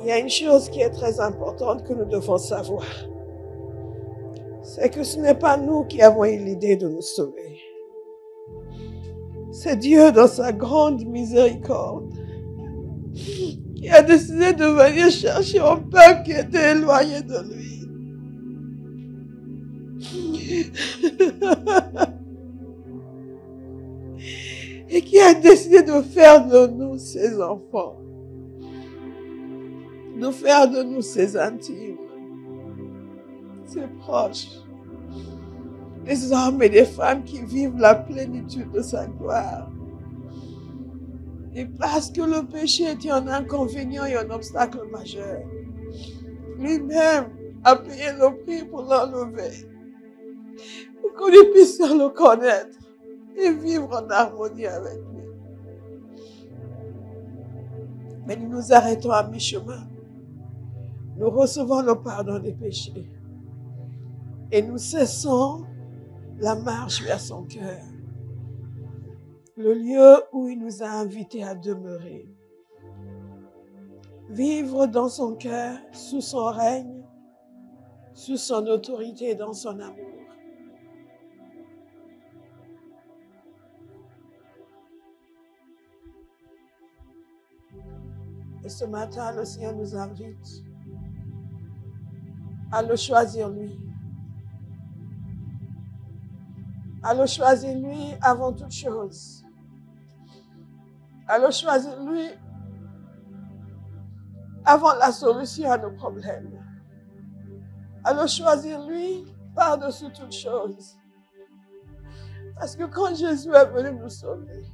il y a une chose qui est très importante que nous devons savoir. C'est que ce n'est pas nous qui avons eu l'idée de nous sauver. C'est Dieu dans sa grande miséricorde qui a décidé de venir chercher un peuple qui était éloigné de lui. Et qui a décidé de faire de nous ses enfants. De faire de nous ses intimes. Ses proches. Des hommes et des femmes qui vivent la plénitude de sa gloire. Et parce que le péché était un inconvénient et un obstacle majeur, lui-même a payé le prix pour l'enlever. Pour que nous puissions le connaître et vivre en harmonie avec lui. Mais nous nous arrêtons à mi-chemin. Nous recevons le pardon des péchés. Et nous cessons la marche vers son cœur. Le lieu où il nous a invités à demeurer. Vivre dans son cœur, sous son règne, sous son autorité et dans son amour. Et ce matin, le Seigneur nous invite à le choisir lui. À le choisir lui avant toute chose. À le choisir lui avant la solution à nos problèmes. À le choisir lui par-dessus toute chose. Parce que quand Jésus est venu nous sauver,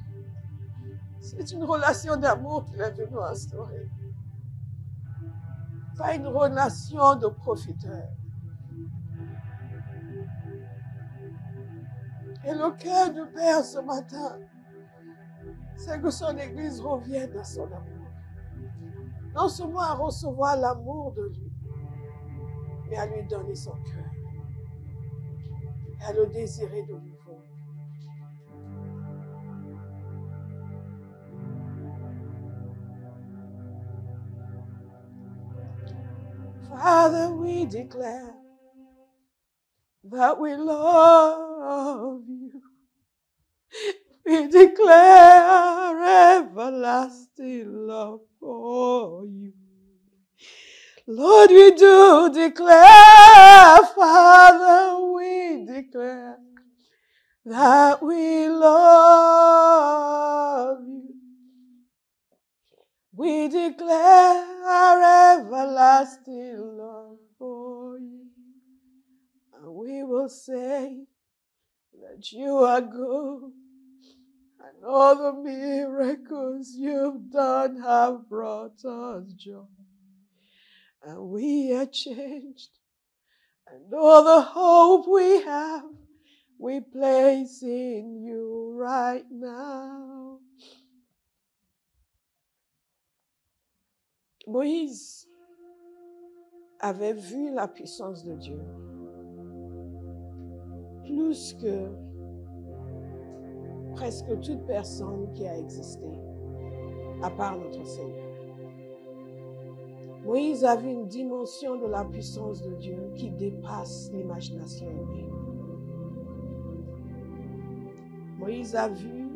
c'est une relation d'amour qu'il est venu instaurer. Pas une relation de profiteur. Et le cœur du Père ce matin, c'est que son Église revienne à son amour. Non seulement à recevoir l'amour de lui, mais à lui donner son cœur. Et à le désirer de nouveau. Father, we declare that we love you. We declare everlasting love for you. Lord, we do declare, Father, we declare that we love you. We declare everlasting love for you. And we will say that you are good. And all the miracles you've done have brought us joy. And we are changed. And all the hope we have, we place in you right now. Moïse avait vu la puissance de Dieu. Plus que presque toute personne qui a existé, à part notre Seigneur. Moïse a vu une dimension de la puissance de Dieu qui dépasse l'imagination humaine. Moïse a vu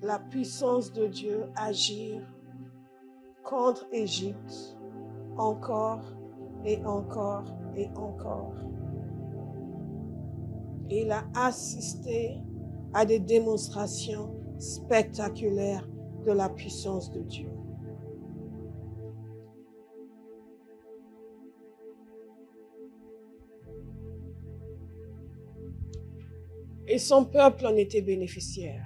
la puissance de Dieu agir contre Égypte encore et encore et encore. Et il a assisté à des démonstrations spectaculaires de la puissance de Dieu. Et son peuple en était bénéficiaire.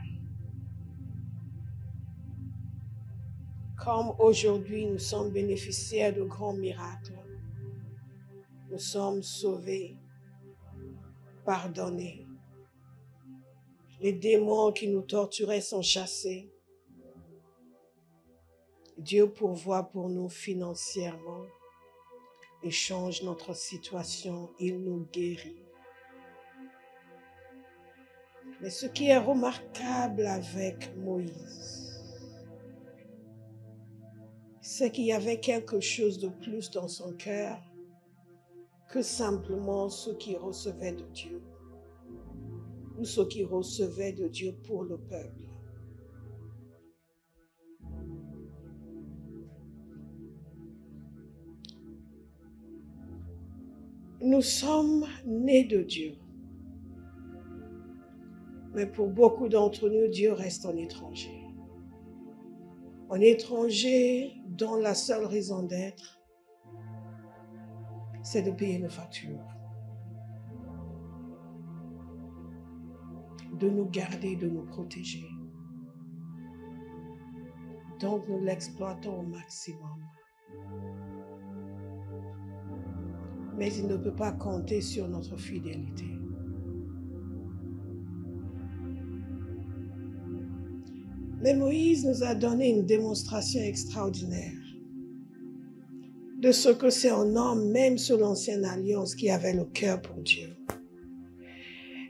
Comme aujourd'hui nous sommes bénéficiaires de grands miracles. Nous sommes sauvés, pardonnés. Les démons qui nous torturaient sont chassés. Dieu pourvoit pour nous financièrement et change notre situation. Il nous guérit. Mais ce qui est remarquable avec Moïse, c'est qu'il y avait quelque chose de plus dans son cœur que simplement ce qu'il recevait de Dieu ou ce qu'il recevait de Dieu pour le peuple. Nous sommes nés de Dieu. Mais pour beaucoup d'entre nous, Dieu reste un étranger. Un étranger dont la seule raison d'être, c'est de payer nos factures, de nous garder, de nous protéger. Donc nous l'exploitons au maximum. Mais il ne peut pas compter sur notre fidélité. Mais Moïse nous a donné une démonstration extraordinaire de ce que c'est un homme, même sous l'ancienne alliance, qui avait le cœur pour Dieu.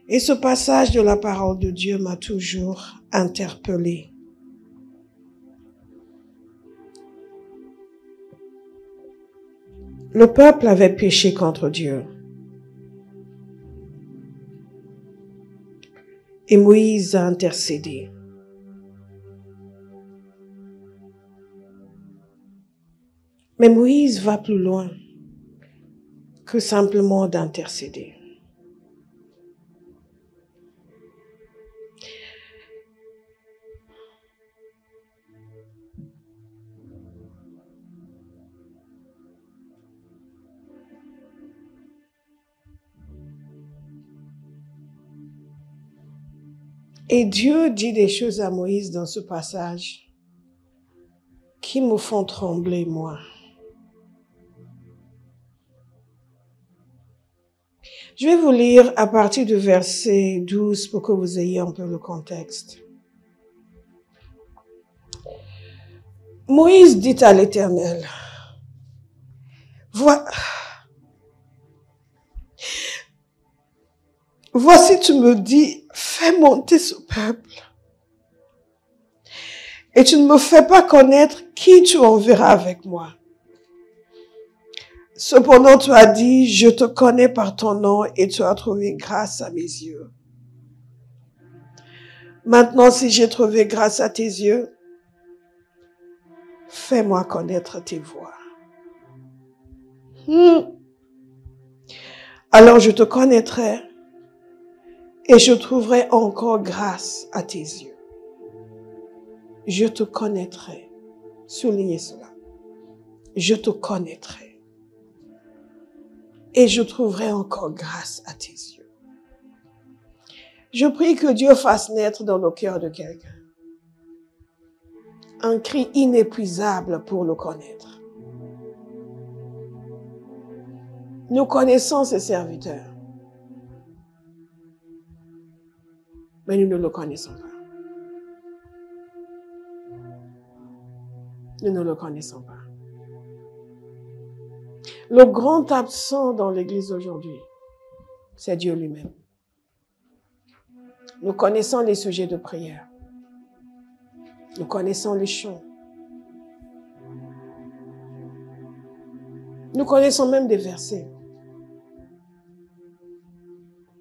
Et ce passage de la parole de Dieu m'a toujours interpellée. Le peuple avait péché contre Dieu. Et Moïse a intercédé. Mais Moïse va plus loin que simplement d'intercéder. Et Dieu dit des choses à Moïse dans ce passage qui me font trembler, moi. Je vais vous lire à partir du verset 12 pour que vous ayez un peu le contexte. Moïse dit à l'Éternel, voici tu me dis, fais monter ce peuple. Et tu ne me fais pas connaître qui tu enverras avec moi. Cependant, tu as dit, je te connais par ton nom et tu as trouvé grâce à mes yeux. Maintenant, si j'ai trouvé grâce à tes yeux, fais-moi connaître tes voies. Alors je te connaîtrai et je trouverai encore grâce à tes yeux. Je te connaîtrai. Soulignez cela. Je te connaîtrai. Et je trouverai encore grâce à tes yeux. Je prie que Dieu fasse naître dans le cœur de quelqu'un un cri inépuisable pour le connaître. Nous connaissons ses serviteurs, mais nous ne le connaissons pas. Nous ne le connaissons pas. Le grand absent dans l'Église aujourd'hui, c'est Dieu lui-même. Nous connaissons les sujets de prière. Nous connaissons les chants. Nous connaissons même des versets.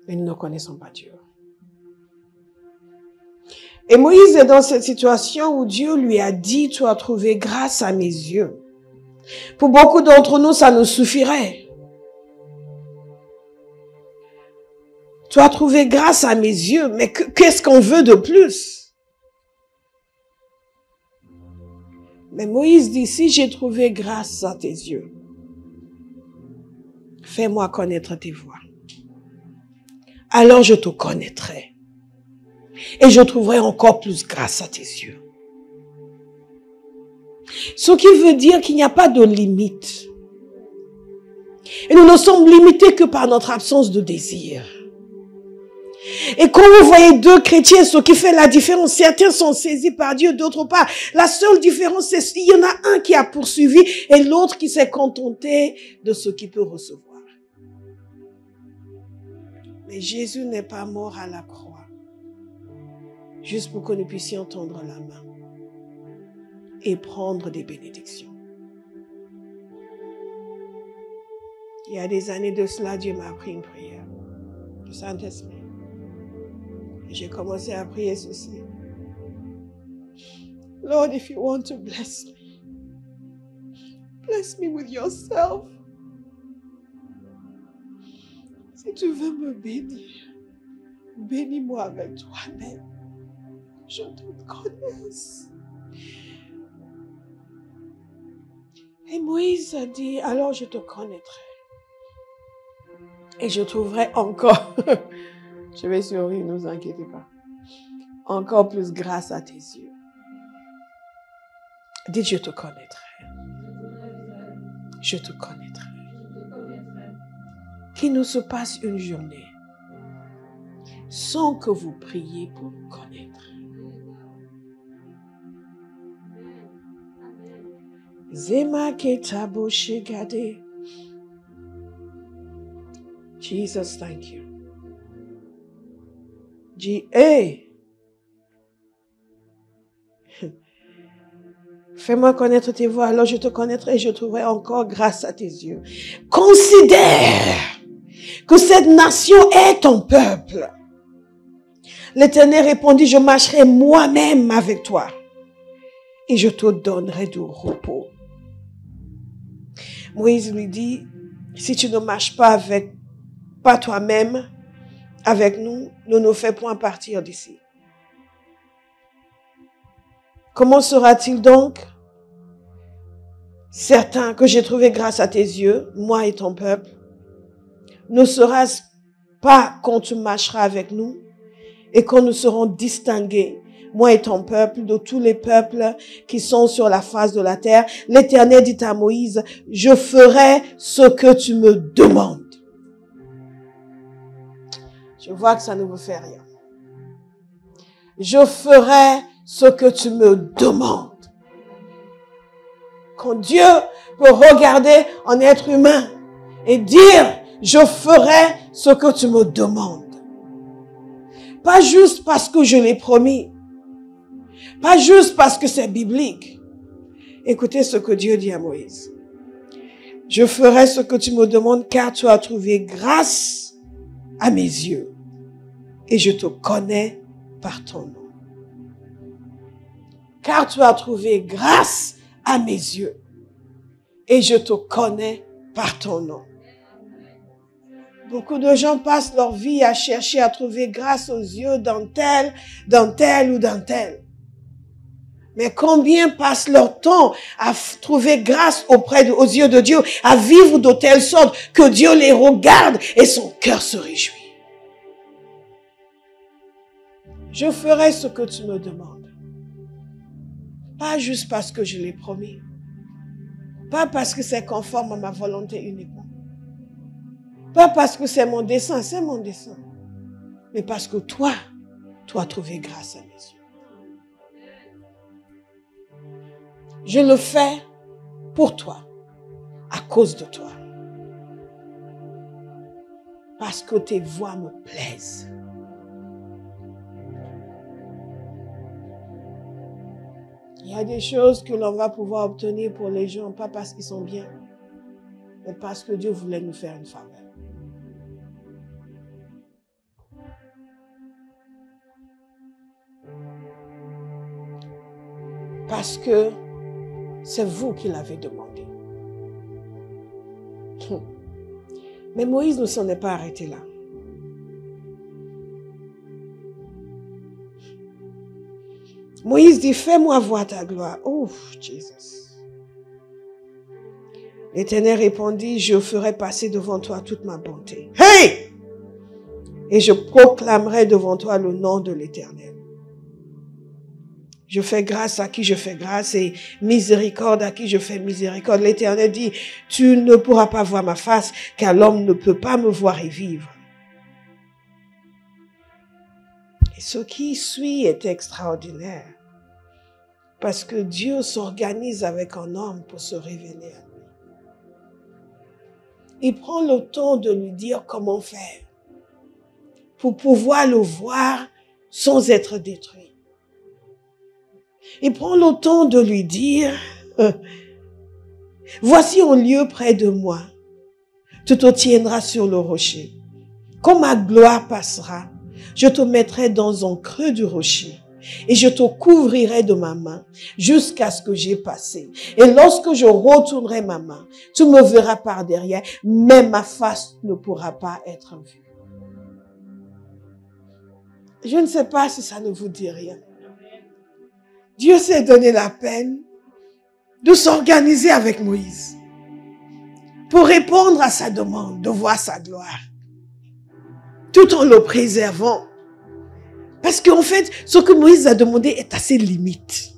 Mais nous ne connaissons pas Dieu. Et Moïse est dans cette situation où Dieu lui a dit, tu as trouvé grâce à mes yeux. Pour beaucoup d'entre nous, ça nous suffirait. Tu as trouvé grâce à mes yeux, mais qu'est-ce qu'on veut de plus? Mais Moïse dit, si j'ai trouvé grâce à tes yeux, fais-moi connaître tes voies. Alors je te connaîtrai. Et je trouverai encore plus grâce à tes yeux. Ce qui veut dire qu'il n'y a pas de limite. Et nous ne sommes limités que par notre absence de désir. Et quand vous voyez deux chrétiens, ce qui fait la différence, certains sont saisis par Dieu, d'autres pas. La seule différence, c'est qu'il y en a un qui a poursuivi et l'autre qui s'est contenté de ce qu'il peut recevoir. Mais Jésus n'est pas mort à la croix juste pour que nous puissions tendre la main et prendre des bénédictions. Il y a des années de cela, Dieu m'a appris une prière. Le Saint-Esprit. Et j'ai commencé à prier ceci. Lord, if you want to bless me with yourself. Si tu veux me bénir, bénis-moi avec toi-même. Je te connaisse. Et Moïse a dit, alors je te connaîtrai. Et je trouverai encore, je vais sourire, ne vous inquiétez pas, encore plus grâce à tes yeux. Dites, je te connaîtrai. Je te connaîtrai. Qu'il nous se passe une journée sans que vous priez pour nous connaître. Zema ketabo shegade. Jesus, thank you. Hey. Fais-moi connaître tes voies, alors je te connaîtrai et je trouverai encore grâce à tes yeux. Considère que cette nation est ton peuple. L'Éternel répondit, je marcherai moi-même avec toi et je te donnerai du repos. Moïse lui dit, si tu ne marches pas toi-même, avec nous, ne nous fais point partir d'ici. Comment sera-t-il donc certain que j'ai trouvé grâce à tes yeux, moi et ton peuple? Ne sera-ce pas quand tu marcheras avec nous et quand nous serons distingués, moi et ton peuple, de tous les peuples qui sont sur la face de la terre? L'Éternel dit à Moïse, je ferai ce que tu me demandes. Je vois que ça ne vous fait rien. Je ferai ce que tu me demandes. Quand Dieu peut regarder un être humain et dire, je ferai ce que tu me demandes. Pas juste parce que je l'ai promis. Pas juste parce que c'est biblique. Écoutez ce que Dieu dit à Moïse. Je ferai ce que tu me demandes car tu as trouvé grâce à mes yeux et je te connais par ton nom. Car tu as trouvé grâce à mes yeux et je te connais par ton nom. Beaucoup de gens passent leur vie à chercher à trouver grâce aux yeux d'un tel ou d'un tel. Mais combien passent leur temps à trouver grâce aux yeux de Dieu, à vivre de telle sorte que Dieu les regarde et son cœur se réjouit. Je ferai ce que tu me demandes. Pas juste parce que je l'ai promis. Pas parce que c'est conforme à ma volonté uniquement. Pas parce que c'est mon dessein, mais parce que toi, tu as trouvé grâce à mes yeux. Je le fais pour toi, à cause de toi. Parce que tes voix me plaisent. Il y a des choses que l'on va pouvoir obtenir pour les gens, pas parce qu'ils sont bien, mais parce que Dieu voulait nous faire une faveur. Parce que c'est vous qui l'avez demandé. Mais Moïse ne s'en est pas arrêté là. Moïse dit, fais-moi voir ta gloire. Oh, Jésus. L'Éternel répondit, je ferai passer devant toi toute ma bonté. Hey! Et je proclamerai devant toi le nom de l'Éternel. Je fais grâce à qui je fais grâce et miséricorde à qui je fais miséricorde. L'Éternel dit, tu ne pourras pas voir ma face car l'homme ne peut pas me voir et vivre. Et ce qui suit est extraordinaire parce que Dieu s'organise avec un homme pour se révéler à lui. Il prend le temps de lui dire comment faire pour pouvoir le voir sans être détruit. il prend le temps de lui dire, voici un lieu près de moi. Tu te tiendras sur le rocher. Quand ma gloire passera, je te mettrai dans un creux du rocher et je te couvrirai de ma main jusqu'à ce que j'ai passé. Et lorsque je retournerai ma main, tu me verras par derrière, mais ma face ne pourra pas être vue. Je ne sais pas si ça ne vous dit rien. Dieu s'est donné la peine de s'organiser avec Moïse pour répondre à sa demande de voir sa gloire, tout en le préservant. Parce qu'en fait, ce que Moïse a demandé est assez limite.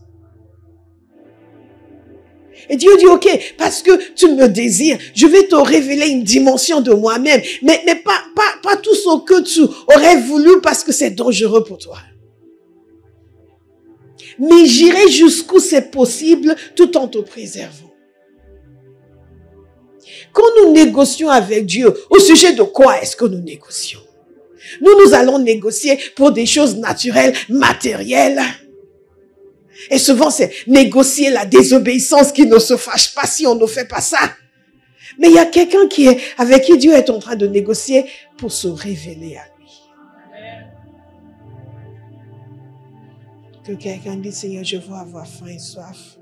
Et Dieu dit, ok, parce que tu me désires, je vais te révéler une dimension de moi-même, mais pas tout ce que tu aurais voulu parce que c'est dangereux pour toi. Mais j'irai jusqu'où c'est possible tout en te préservant. Quand nous négocions avec Dieu, au sujet de quoi est-ce que nous négocions? Nous allons négocier pour des choses naturelles, matérielles. Et souvent, c'est négocier la désobéissance qui ne se fâche pas si on ne fait pas ça. Mais il y a quelqu'un avec qui Dieu est en train de négocier pour se révéler à lui. Que quelqu'un dise, Seigneur, je veux avoir faim et soif.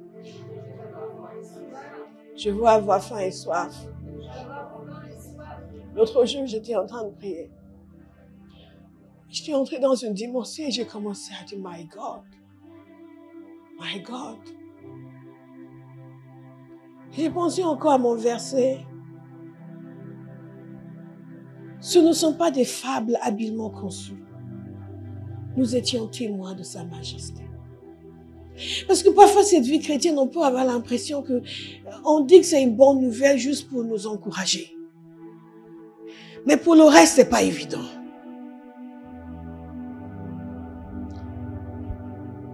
Je veux avoir faim et soif. L'autre jour, j'étais en train de prier. J'étais entrée dans une dimension et j'ai commencé à dire, My God. My God. J'ai pensé encore à mon verset. Ce ne sont pas des fables habilement conçues. Nous étions témoins de sa majesté. Parce que parfois, cette vie chrétienne, on peut avoir l'impression que on dit que c'est une bonne nouvelle juste pour nous encourager. Mais pour le reste, c'est pas évident.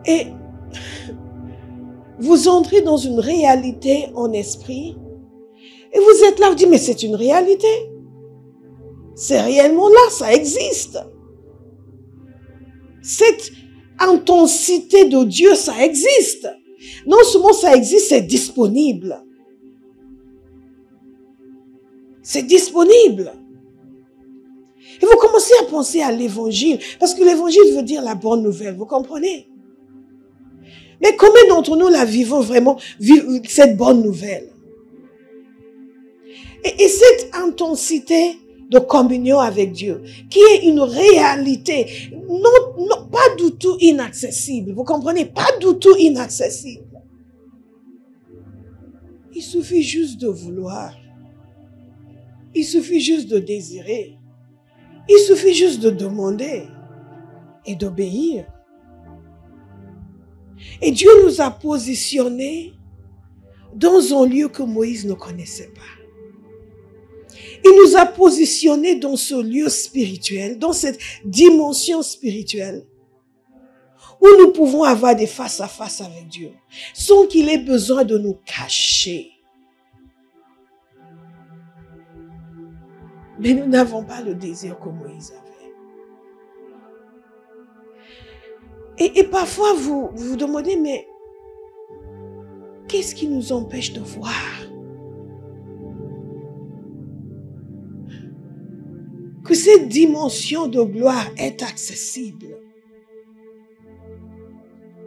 Et vous entrez dans une réalité en esprit et vous êtes là, vous dites, mais c'est une réalité. C'est réellement là, ça existe. Cette intensité de Dieu, ça existe. Non seulement ça existe, c'est disponible. C'est disponible. Et vous commencez à penser à l'évangile, parce que l'évangile veut dire la bonne nouvelle, vous comprenez? Mais combien d'entre nous la vivons vraiment, cette bonne nouvelle? Et cette intensité de communion avec Dieu, qui est une réalité, non, pas du tout inaccessible, vous comprenez? Pas du tout inaccessible. Il suffit juste de vouloir. Il suffit juste de désirer. Il suffit juste de demander et d'obéir. Et Dieu nous a positionnés dans un lieu que Moïse ne connaissait pas. Il nous a positionnés dans ce lieu spirituel, dans cette dimension spirituelle, où nous pouvons avoir des face-à-face avec Dieu, sans qu'il ait besoin de nous cacher. Mais nous n'avons pas le désir que Moïse avait. Et parfois, vous vous demandez, mais qu'est-ce qui nous empêche de voir? Que cette dimension de gloire est accessible.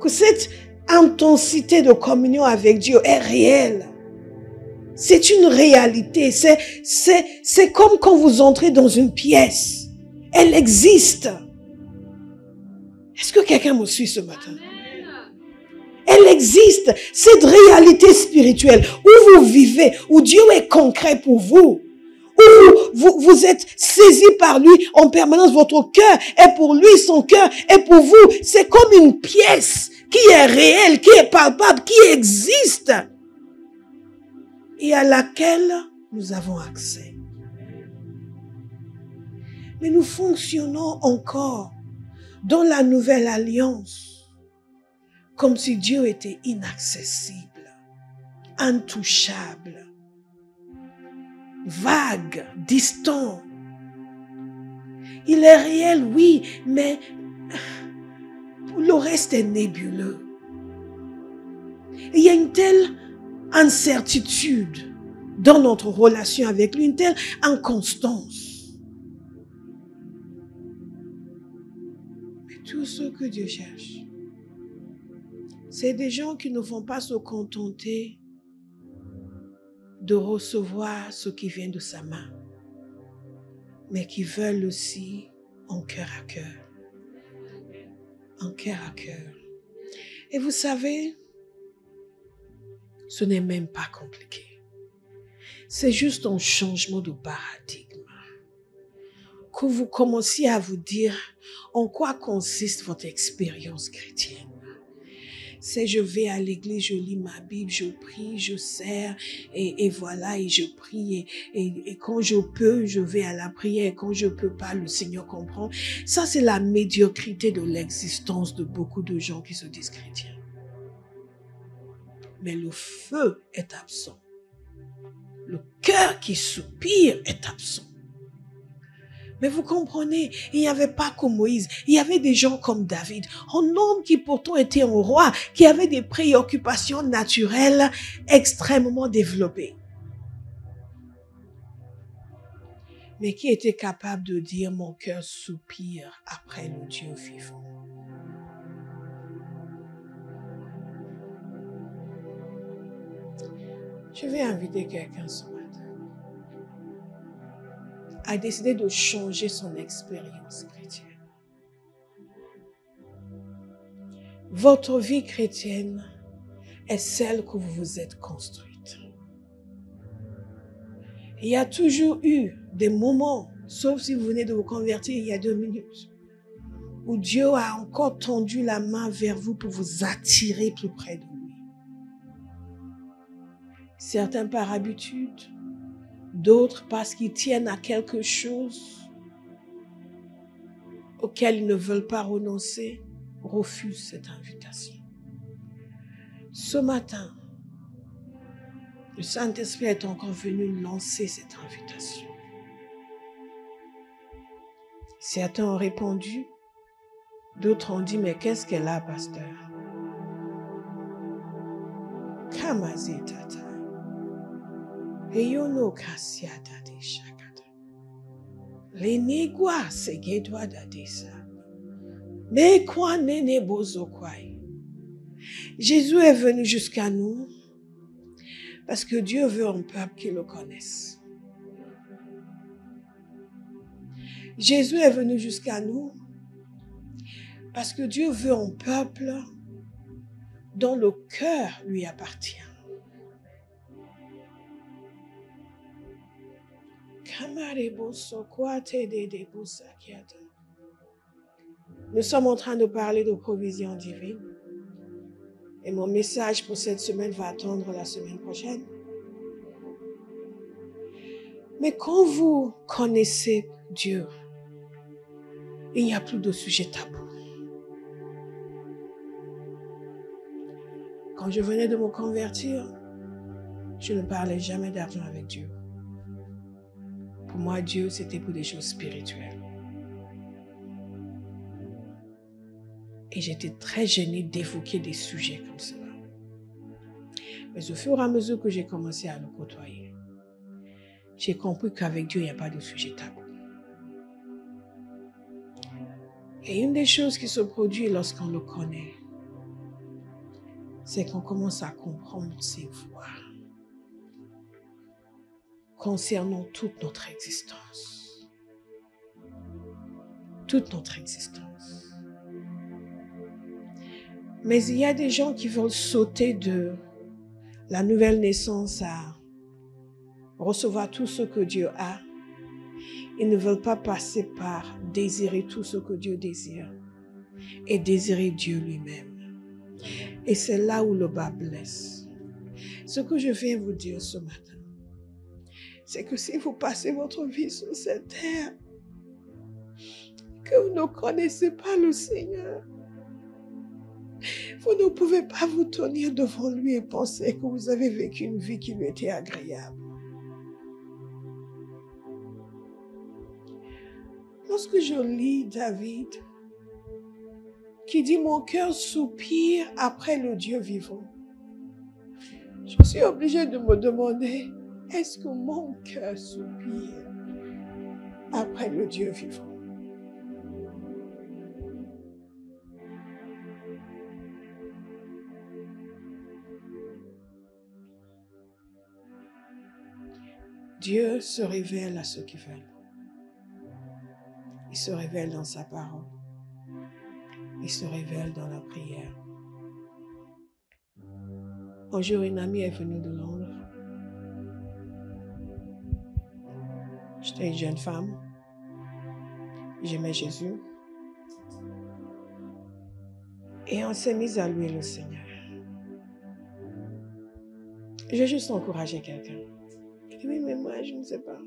Que cette intensité de communion avec Dieu est réelle. C'est une réalité. C'est comme quand vous entrez dans une pièce. Elle existe. Est-ce que quelqu'un me suit ce matin? Elle existe. Cette réalité spirituelle où vous vivez, où Dieu est concret pour vous. Où vous êtes saisi par lui en permanence. Votre cœur est pour lui, son cœur est pour vous. C'est comme une pièce qui est réelle, qui est palpable, qui existe. Et à laquelle nous avons accès. Mais nous fonctionnons encore dans la nouvelle alliance comme si Dieu était inaccessible, intouchable, vague, distant. Il est réel, oui, mais le reste est nébuleux. Et il y a une telle incertitude dans notre relation avec lui, une telle inconstance. Mais tout ce que Dieu cherche, c'est des gens qui ne vont pas se contenter de recevoir ce qui vient de sa main, mais qui veulent aussi en cœur à cœur. En cœur à cœur. Et vous savez, ce n'est même pas compliqué. C'est juste un changement de paradigme. Que vous commenciez à vous dire en quoi consiste votre expérience chrétienne. C'est je vais à l'église, je lis ma Bible, je prie, je sers et voilà, et je prie et quand je peux, je vais à la prière. Quand je peux pas, le Seigneur comprend. Ça, c'est la médiocrité de l'existence de beaucoup de gens qui se disent chrétiens. Mais le feu est absent. Le cœur qui soupire est absent. Mais vous comprenez, il n'y avait pas que Moïse, il y avait des gens comme David, un homme qui pourtant était un roi, qui avait des préoccupations naturelles extrêmement développées. Mais qui était capable de dire « Mon cœur soupire après le Dieu vivant ». Je vais inviter quelqu'un ce matin à décider de changer son expérience chrétienne. Votre vie chrétienne est celle que vous vous êtes construite. Il y a toujours eu des moments, sauf si vous venez de vous convertir il y a 2 minutes, où Dieu a encore tendu la main vers vous pour vous attirer plus près de lui. Certains par habitude, d'autres parce qu'ils tiennent à quelque chose auquel ils ne veulent pas renoncer, refusent cette invitation. Ce matin, le Saint-Esprit est encore venu lancer cette invitation. Certains ont répondu, d'autres ont dit, mais qu'est-ce qu'elle a, pasteur? Kamazitata. Eyono kasiata de shakata. Lenigwa segedwa dadesa. Mais quoi nene bozo kwai. Jésus est venu jusqu'à nous parce que Dieu veut un peuple qui le connaisse. Jésus est venu jusqu'à nous parce que Dieu veut un peuple dont le cœur lui appartient. Nous sommes en train de parler de provision divine. Et mon message pour cette semaine va attendre la semaine prochaine. Mais quand vous connaissez Dieu, il n'y a plus de sujet tabou. Quand je venais de me convertir, je ne parlais jamais d'argent avec Dieu. Pour moi, Dieu, c'était pour des choses spirituelles. Et j'étais très gênée d'évoquer des sujets comme cela. Mais au fur et à mesure que j'ai commencé à le côtoyer, j'ai compris qu'avec Dieu, il n'y a pas de sujet tabou. Et une des choses qui se produit lorsqu'on le connaît, c'est qu'on commence à comprendre ses voies concernant toute notre existence. Toute notre existence. Mais il y a des gens qui veulent sauter de la nouvelle naissance à recevoir tout ce que Dieu a. Ils ne veulent pas passer par désirer tout ce que Dieu désire et désirer Dieu lui-même. Et c'est là où le bas blesse. Ce que je viens vous dire ce matin, c'est que si vous passez votre vie sur cette terre, que vous ne connaissez pas le Seigneur, vous ne pouvez pas vous tenir devant lui et penser que vous avez vécu une vie qui lui était agréable. Lorsque je lis David, qui dit « Mon cœur soupire après le Dieu vivant », je suis obligée de me demander, est-ce que mon cœur soupire après le Dieu vivant? Dieu se révèle à ceux qui veulent. Il se révèle dans sa parole. Il se révèle dans la prière. Un jour, une amie est venue de Londres. J'étais une jeune femme. J'aimais Jésus. Et on s'est mis à louer le Seigneur. J'ai juste encouragé quelqu'un. Je dis, oui, mais moi, je ne sais pas.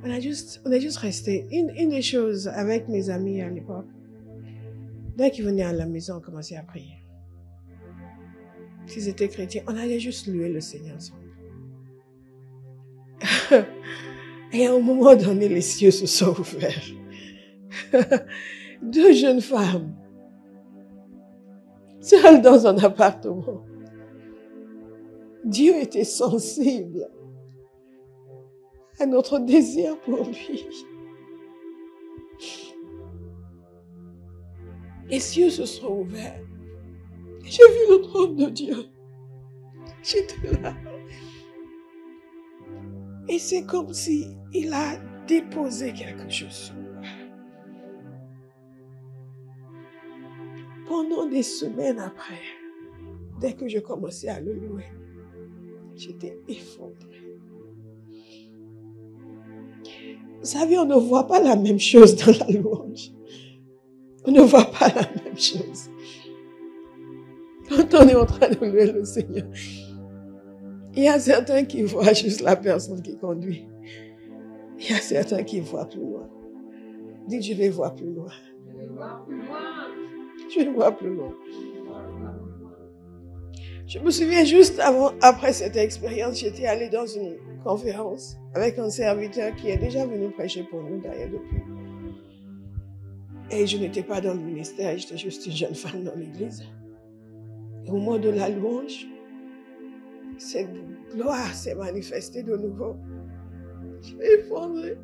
On est juste resté. Une des choses avec mes amis à l'époque, dès qu'ils venaient à la maison, on commençait à prier. S'ils étaient chrétiens, on allait juste louer le Seigneur ensemble. Et à un moment donné, les cieux se sont ouverts. 2 jeunes femmes, seules dans un appartement. Dieu était sensible à notre désir pour lui. Les cieux se sont ouverts. J'ai vu le trône de Dieu. J'étais là. Et c'est comme si il a déposé quelque chose sur moi. Pendant des semaines après, dès que je commençais à le louer, j'étais effondrée. Vous savez, on ne voit pas la même chose dans la louange. On ne voit pas la même chose. Quand on est en train de louer le Seigneur, il y a certains qui voient juste la personne qui conduit. Il y a certains qui voient plus loin. Dites, je vais voir plus loin. Je vais voir plus loin. Je vais voir plus loin. Je me souviens juste après cette expérience, j'étais allée dans une conférence avec un serviteur qui est déjà venu prêcher pour nous d'ailleurs depuis. Et je n'étais pas dans le ministère, j'étais juste une jeune femme dans l'église. Et au moment de la louange, cette gloire s'est manifestée de nouveau. Je suis effondrée.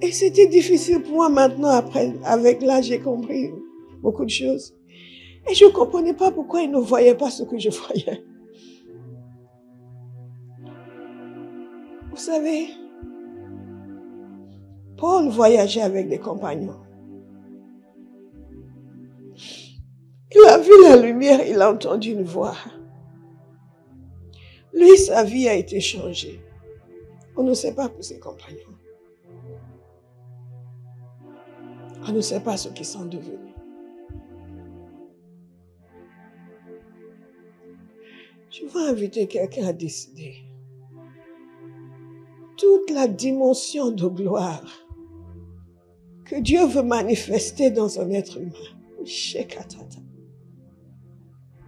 Et c'était difficile pour moi maintenant, après, avec l'âge, j'ai compris beaucoup de choses. Et je ne comprenais pas pourquoi il ne voyait pas ce que je voyais. Vous savez, Paul voyageait avec des compagnons. Il a vu la lumière, il a entendu une voix. Lui, sa vie a été changée. On ne sait pas pour ses compagnons. On ne sait pas ce qu'ils sont devenus. Je veux inviter quelqu'un à décider. Toute la dimension de gloire que Dieu veut manifester dans un être humain,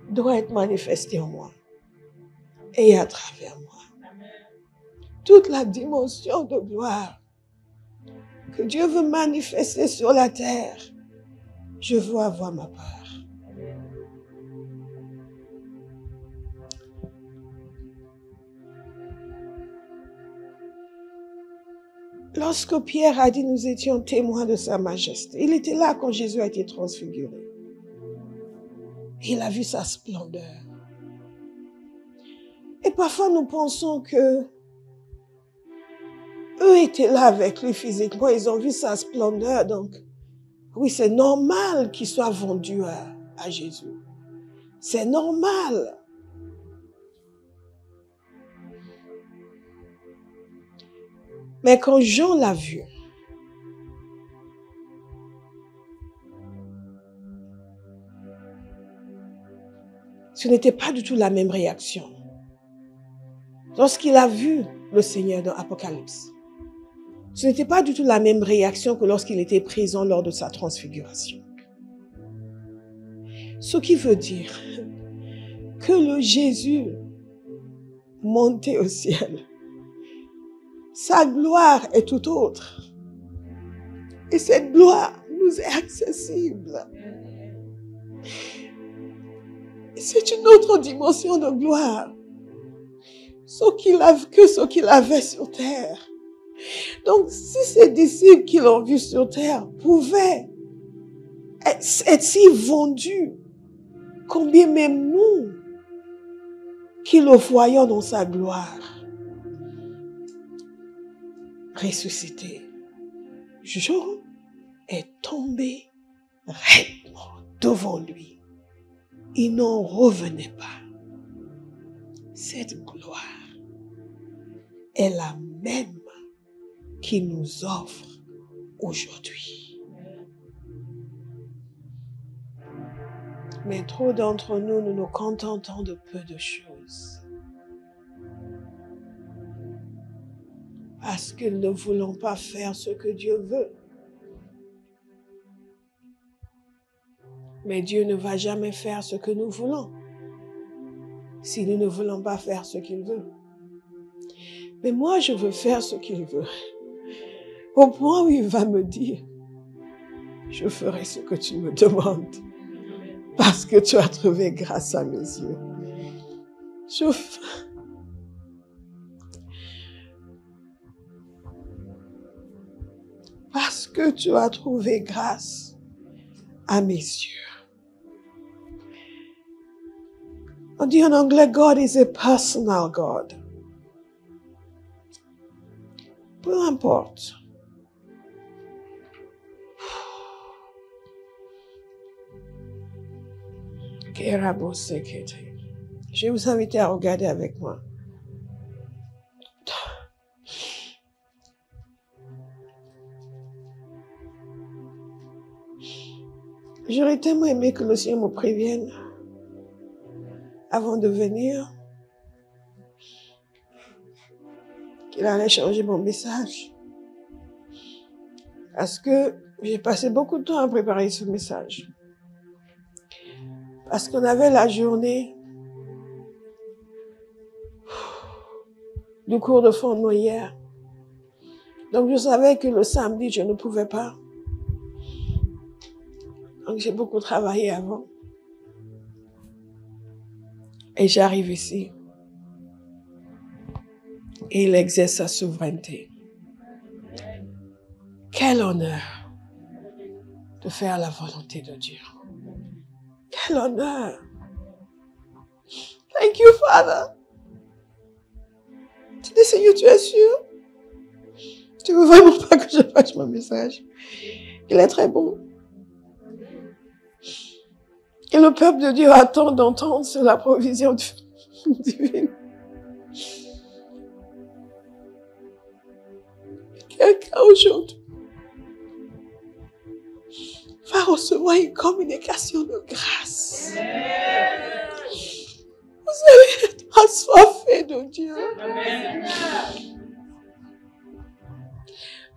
doit être manifestée en moi et à travers moi. Toute la dimension de gloire que Dieu veut manifester sur la terre, je veux avoir ma part. Lorsque Pierre a dit nous étions témoins de sa majesté, il était là quand Jésus a été transfiguré. Il a vu sa splendeur. Et parfois nous pensons que eux étaient là avec lui physiquement, ils ont vu sa splendeur, donc oui, c'est normal qu'il soit vendu à Jésus. C'est normal. Mais quand Jean l'a vu, ce n'était pas du tout la même réaction. Lorsqu'il a vu le Seigneur dans Apocalypse, ce n'était pas du tout la même réaction que lorsqu'il était présent lors de sa transfiguration. Ce qui veut dire que le Jésus monté au ciel, sa gloire est tout autre. Et cette gloire nous est accessible. C'est une autre dimension de gloire. Que ce qu'il avait sur terre. Donc, si ces disciples qui l'ont vu sur terre pouvaient être si vendus, combien même nous qui le voyons dans sa gloire, ressuscité, Jean est tombé raidement devant lui. Il n'en revenait pas. Cette gloire est la même qu'il nous offre aujourd'hui. Mais trop d'entre nous, nous nous contentons de peu de choses. Parce que nous ne voulons pas faire ce que Dieu veut. Mais Dieu ne va jamais faire ce que nous voulons, si nous ne voulons pas faire ce qu'il veut. Mais moi, je veux faire ce qu'il veut. Au point où il va me dire, je ferai ce que tu me demandes. Parce que tu as trouvé grâce à mes yeux. Parce que tu as trouvé grâce à mes yeux. On dit en anglais, God is a personal God. Peu importe. Je vais vous inviter à regarder avec moi. J'aurais tellement aimé que le Seigneur me prévienne avant de venir qu'il allait changer mon message. Parce que j'ai passé beaucoup de temps à préparer ce message. Parce qu'on avait la journée du cours de fondement hier. Donc je savais que le samedi, je ne pouvais pas. Donc j'ai beaucoup travaillé avant. Et j'arrive ici. Et il exerce sa souveraineté. Quel honneur de faire la volonté de Dieu. Quel honneur. Thank you, Father. Tu dis, Seigneur, tu es sûr? Tu veux vraiment pas que je fasse mon message? Il est très bon. Et le peuple de Dieu attend d'entendre sur la provision divine. Quelqu'un aujourd'hui va recevoir une communication de grâce. Vous allez être assoiffés de Dieu.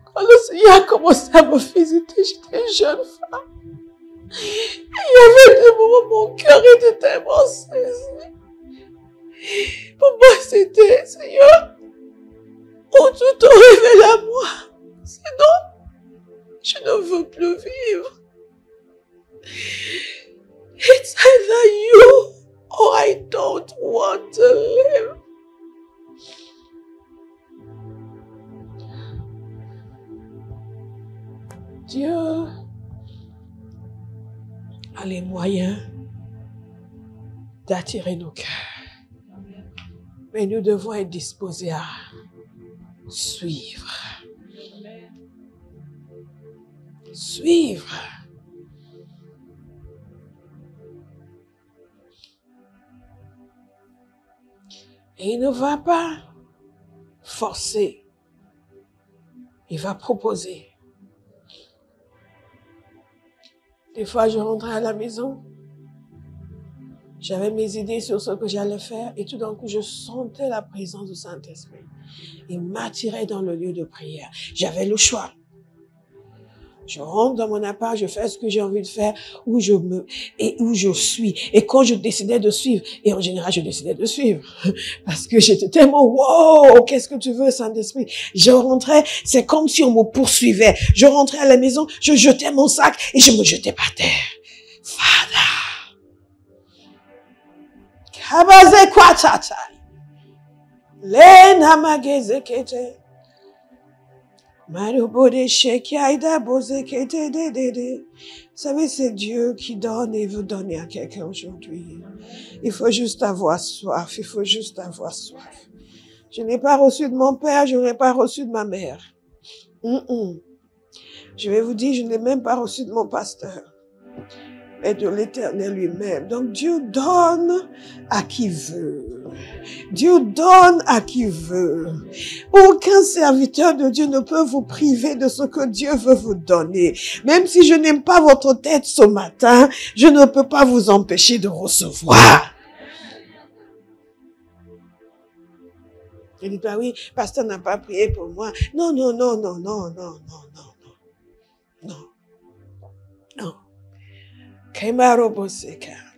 Quand le Seigneur a commencé à me visiter, j'étais une jeune femme. Il y avait des moments où mon cœur était tellement saisi. Pour moi, c'était, Seigneur, où tu te révèles à moi. Sinon, je ne veux plus vivre. It's either you or I don't want to live. Dieu a les moyens d'attirer nos cœurs. Mais nous devons être disposés à suivre. Suivre. Et il ne va pas forcer. Il va proposer. Des fois, je rentrais à la maison. J'avais mes idées sur ce que j'allais faire et tout d'un coup, je sentais la présence du Saint-Esprit. Il m'attirait dans le lieu de prière. J'avais le choix. Je rentre dans mon appart, je fais ce que j'ai envie de faire, où je suis. Et quand je décidais de suivre, et en général, je décidais de suivre, parce que j'étais tellement, wow, qu'est-ce que tu veux, Saint-Esprit? Je rentrais, c'est comme si on me poursuivait. Je rentrais à la maison, je jetais mon sac et je me jetais par terre. Father, Kabaze kwatata. Le namageze kete. Marubode shekiaida boze kete de. Vous savez, c'est Dieu qui donne et veut donner à quelqu'un aujourd'hui. Il faut juste avoir soif. Il faut juste avoir soif. Je n'ai pas reçu de mon père, je n'ai pas reçu de ma mère. Je vais vous dire, je n'ai même pas reçu de mon pasteur, mais de l'Éternel lui-même. Donc Dieu donne à qui veut. Dieu donne à qui veut. Aucun serviteur de Dieu ne peut vous priver de ce que Dieu veut vous donner. Même si je n'aime pas votre tête ce matin, je ne peux pas vous empêcher de recevoir. Il dit, bah oui, pasteur n'a pas prié pour moi. Non.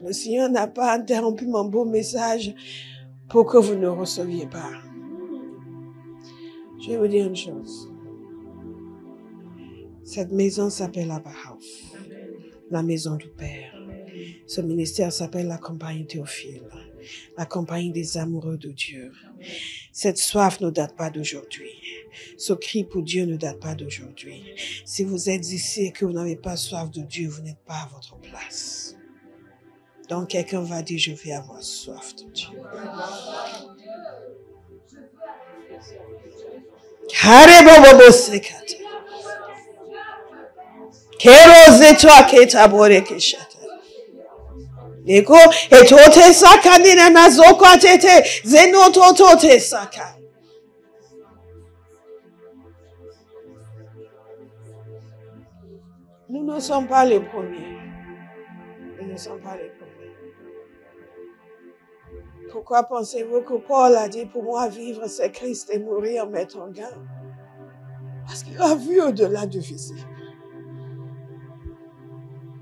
Le Seigneur n'a pas interrompu mon beau message pour que vous ne receviez pas. Je vais vous dire une chose. Cette maison s'appelle Abba House, la maison du Père. Ce ministère s'appelle la compagnie Théophile, la compagnie des amoureux de Dieu. Cette soif ne date pas d'aujourd'hui. Ce cri pour Dieu ne date pas d'aujourd'hui. Si vous êtes ici et que vous n'avez pas soif de Dieu, vous n'êtes pas à votre place. Donc quelqu'un va dire, je vais avoir soif de Dieu. Eko etote sakani na nazoko atete zenototote saka. Nous ne sommes pas les premiers. Nous ne sommes pas les premiers. Pourquoi pensez-vous que Paul a dit pour moi vivre c'est Christ et mourir mettre en gain? Parce qu'il a vu au-delà du visible.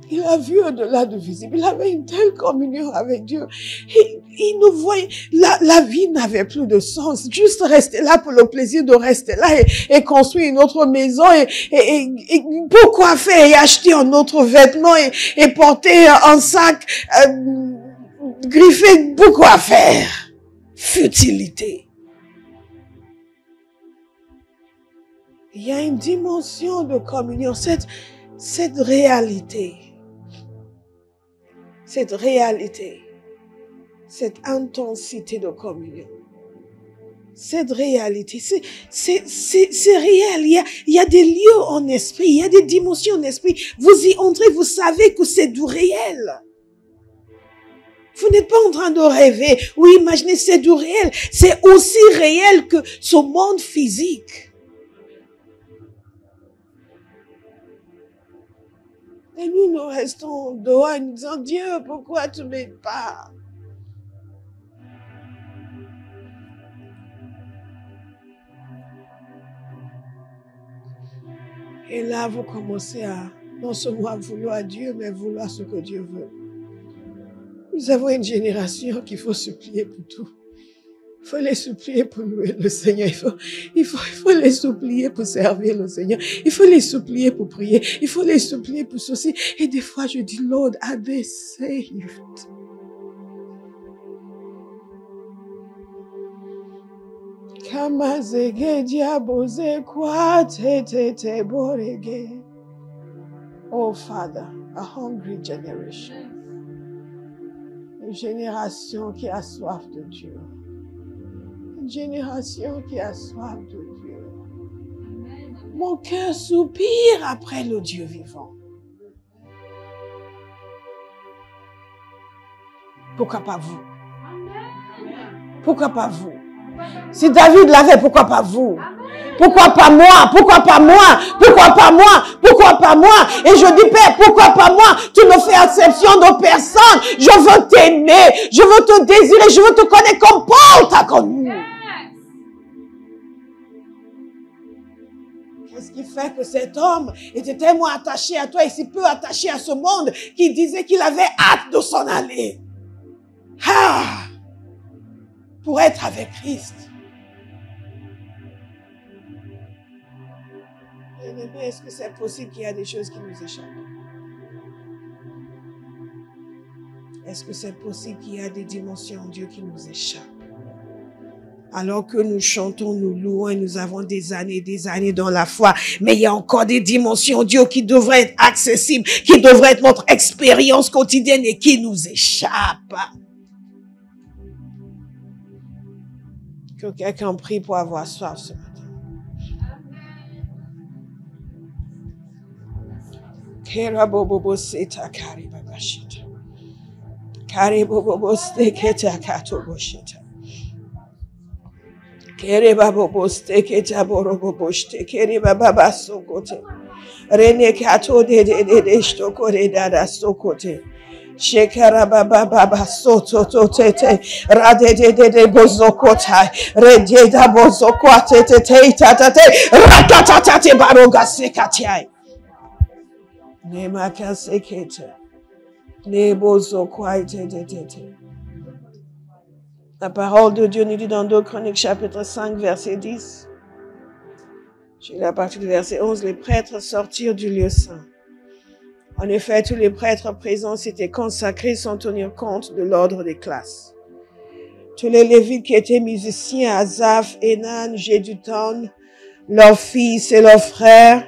Il a vu au-delà du visible. Il avait une telle communion avec Dieu. Il nous voyait. La vie n'avait plus de sens. Juste rester là pour le plaisir de rester là et construire une autre maison et pourquoi faire et acheter un autre vêtement et porter un sac griffé. Pourquoi faire? Futilité. Il y a une dimension de communion. Cette réalité. Cette réalité, cette intensité de communion, cette réalité, c'est réel. Il y a des lieux en esprit, il y a des dimensions en esprit. Vous y entrez, vous savez que c'est du réel. Vous n'êtes pas en train de rêver ou imaginer, c'est du réel. C'est aussi réel que ce monde physique. Et nous restons dehors en nous disant, Dieu, pourquoi tu ne m'aides pas? Et là, vous commencez à non seulement vouloir Dieu, mais vouloir ce que Dieu veut. Nous avons une génération qu'il faut supplier pour tout. Il faut les supplier pour louer le Seigneur. Il faut les supplier pour servir le Seigneur. Il faut les supplier pour prier. Il faut les supplier pour ceci. Et des fois, je dis, Lord, are they saved? Oh, Father, a hungry generation. Une génération qui a soif de Dieu. Une génération qui a soif de Dieu. Mon cœur soupire après le Dieu vivant. Pourquoi pas vous? Pourquoi pas vous? Si David l'avait, pourquoi pas vous? Pourquoi pas moi? Pourquoi pas moi? Pourquoi pas moi? Pourquoi pas moi? Et je dis, Père, pourquoi pas moi? Tu ne fais exception de personne. Je veux t'aimer. Je veux te désirer. Je veux te connaître comme Paul t'a connu. Qu'est-ce qui fait que cet homme était tellement attaché à toi et si peu attaché à ce monde qu'il disait qu'il avait hâte de s'en aller? Pour être avec Christ. Bien-aimé, est-ce que c'est possible qu'il y a des choses qui nous échappent? Est-ce que c'est possible qu'il y a des dimensions en Dieu qui nous échappent? Alors que nous chantons, nous louons et nous avons des années dans la foi. Mais il y a encore des dimensions en Dieu qui devraient être accessibles, qui devraient être notre expérience quotidienne et qui nous échappent. Que quelqu'un prie pour avoir soif ce matin. Kera bobo seta kari babashita. Kari bobo steketa kato boshita. Kere bobo steketa borobo boshte. Kere baba sokote. Rene kato de shtokore dada sokote. Shekara baba soto to tete. Rade de bozokota. Rede da bozokwate te tatate. Ratatate baroga sekatai. Nemaka sekete. Nebozo kwaite tete. La parole de Dieu nous dit dans 2 Chroniques chapitre 5 verset 10. J'ai la partie du verset 11. Les prêtres sortirent du lieu saint. En effet, tous les prêtres présents s'étaient consacrés sans tenir compte de l'ordre des classes. Tous les Lévites qui étaient musiciens, Asaph, Hénan, Jéduthun, leurs fils et leurs frères,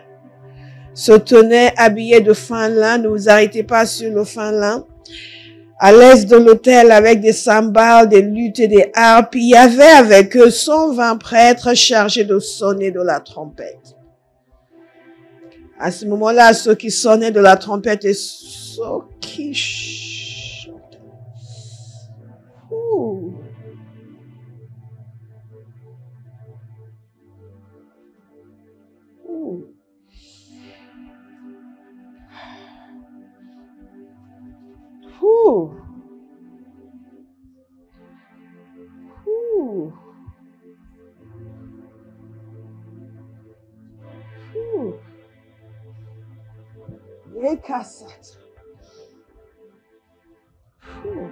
se tenaient habillés de fin lin. Ne vous arrêtez pas sur le fin lin. À l'est de l'autel avec des cymbales, des luttes et des harpes, il y avait avec eux 120 prêtres chargés de sonner de la trompette. À ce moment-là, ceux qui sonnaient de la trompette et ceux qui chantaient. Ouh. Ouh. Ouh. Ouh. Ouh. Ekasat. Ouh.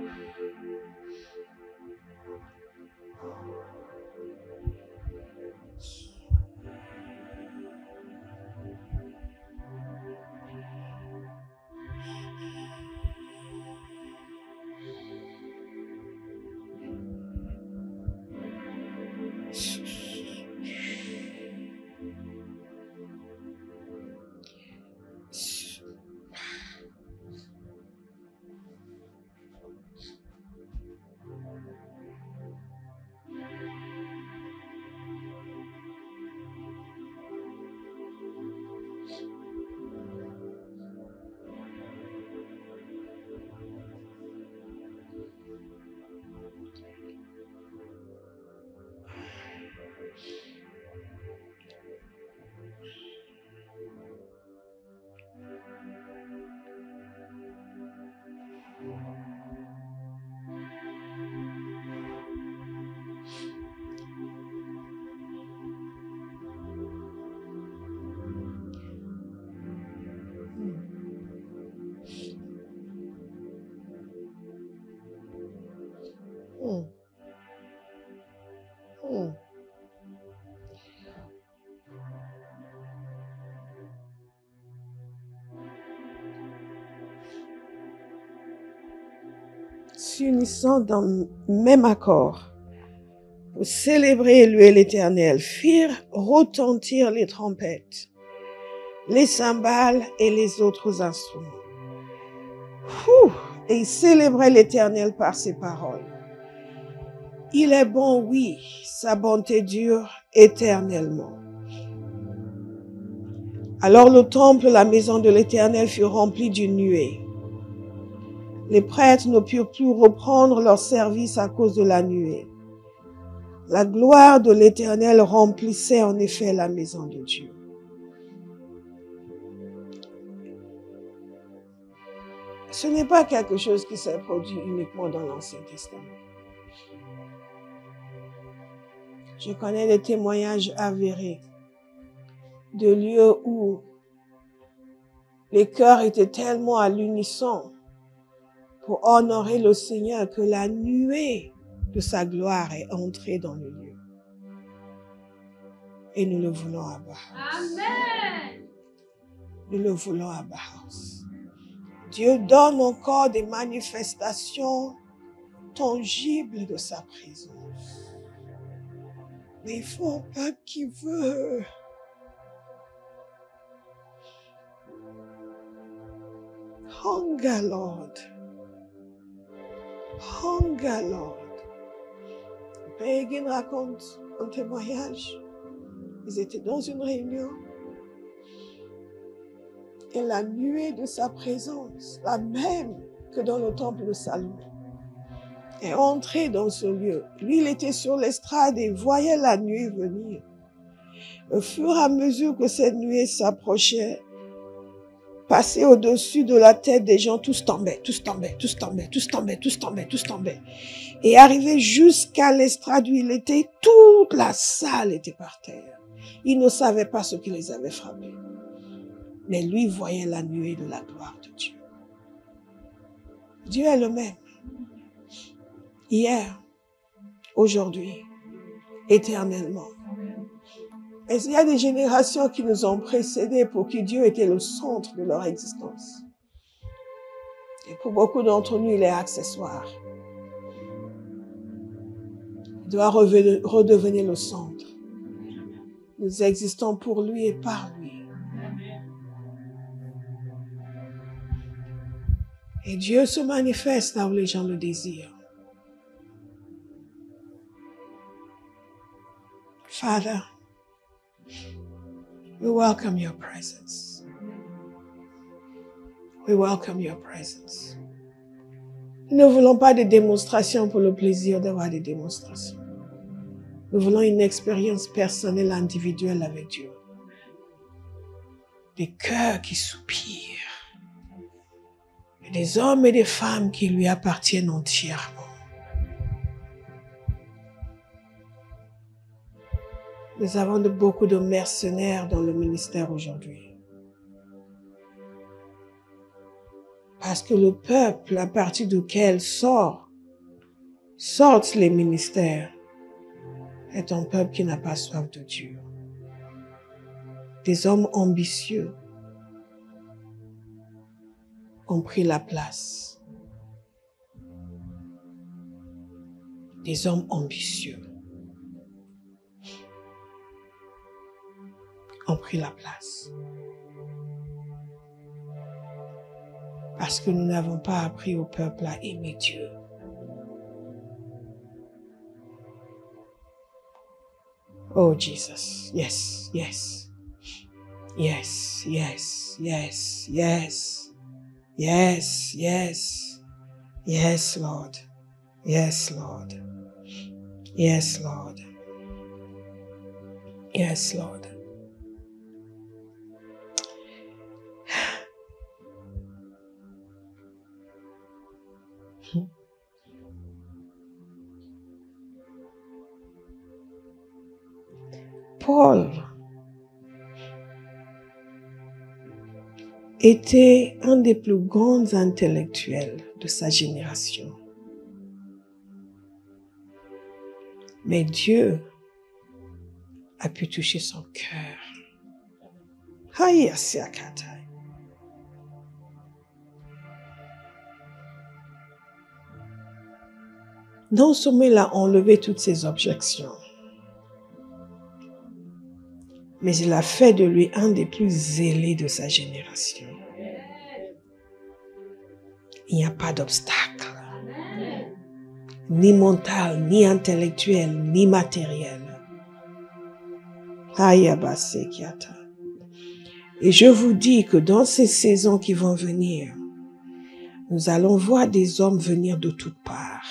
S'unissant dans le même accord pour célébrer et louer l'Éternel, firent retentir les trompettes, les cymbales et les autres instruments. Et ils célébraient l'Éternel par ses paroles. Il est bon, oui, sa bonté dure éternellement. Alors le temple, la maison de l'Éternel fut rempli d'une nuée. Les prêtres ne purent plus reprendre leur service à cause de la nuée. La gloire de l'Éternel remplissait en effet la maison de Dieu. Ce n'est pas quelque chose qui s'est produit uniquement dans l'Ancien Testament. Je connais des témoignages avérés de lieux où les cœurs étaient tellement à l'unisson pour honorer le Seigneur que la nuée de sa gloire est entrée dans le lieu. Et nous le voulons à Baaros. Amen. Nous le voulons à Baaros. Dieu donne encore des manifestations tangibles de sa présence. Mais il faut un peuple qui veut. Hunger, Lord. Hunger, Lord. Le Père Hagin raconte un témoignage. Ils étaient dans une réunion. Et la nuée de sa présence, la même que dans le temple de Salomon, est entrée dans ce lieu. Lui, il était sur l'estrade et voyait la nuée venir. Au fur et à mesure que cette nuée s'approchait, passait au-dessus de la tête des gens, tous tombaient, tous tombaient, tous tombaient, tous tombaient, tous tombaient, tous tombaient. Et arrivé jusqu'à l'estrade où il était, toute la salle était par terre. Il ne savait pas ce qui les avait frappés. Mais lui voyait la nuée de la gloire de Dieu. Dieu est le même. Hier, aujourd'hui, éternellement. Et il y a des générations qui nous ont précédés pour qui Dieu était le centre de leur existence. Et pour beaucoup d'entre nous, il est accessoire. Il doit redevenir le centre. Nous existons pour lui et par lui. Et Dieu se manifeste là où les gens le désirent. Father, we welcome your presence. We welcome your presence. Nous ne voulons pas de démonstrations pour le plaisir d'avoir des démonstrations. Nous voulons une expérience personnelle, individuelle avec Dieu. Des cœurs qui soupirent. Et des hommes et des femmes qui lui appartiennent entièrement. Nous avons beaucoup de mercenaires dans le ministère aujourd'hui. Parce que le peuple à partir duquel sortent les ministères est un peuple qui n'a pas soif de Dieu. Des hommes ambitieux ont pris la place. Des hommes ambitieux ont pris la place. Parce que nous n'avons pas appris au peuple à aimer Dieu. Oh Jesus, yes, yes, yes, yes, yes, yes, yes, yes, yes, Lord, yes, Lord, yes, Lord, yes, Lord. Paul était un des plus grands intellectuels de sa génération. Mais Dieu a pu toucher son cœur. Non seulement il a enlevé toutes ses objections, mais il a fait de lui un des plus zélés de sa génération. Il n'y a pas d'obstacle, ni mental, ni intellectuel, ni matériel. Et je vous dis que dans ces saisons qui vont venir, nous allons voir des hommes venir de toutes parts.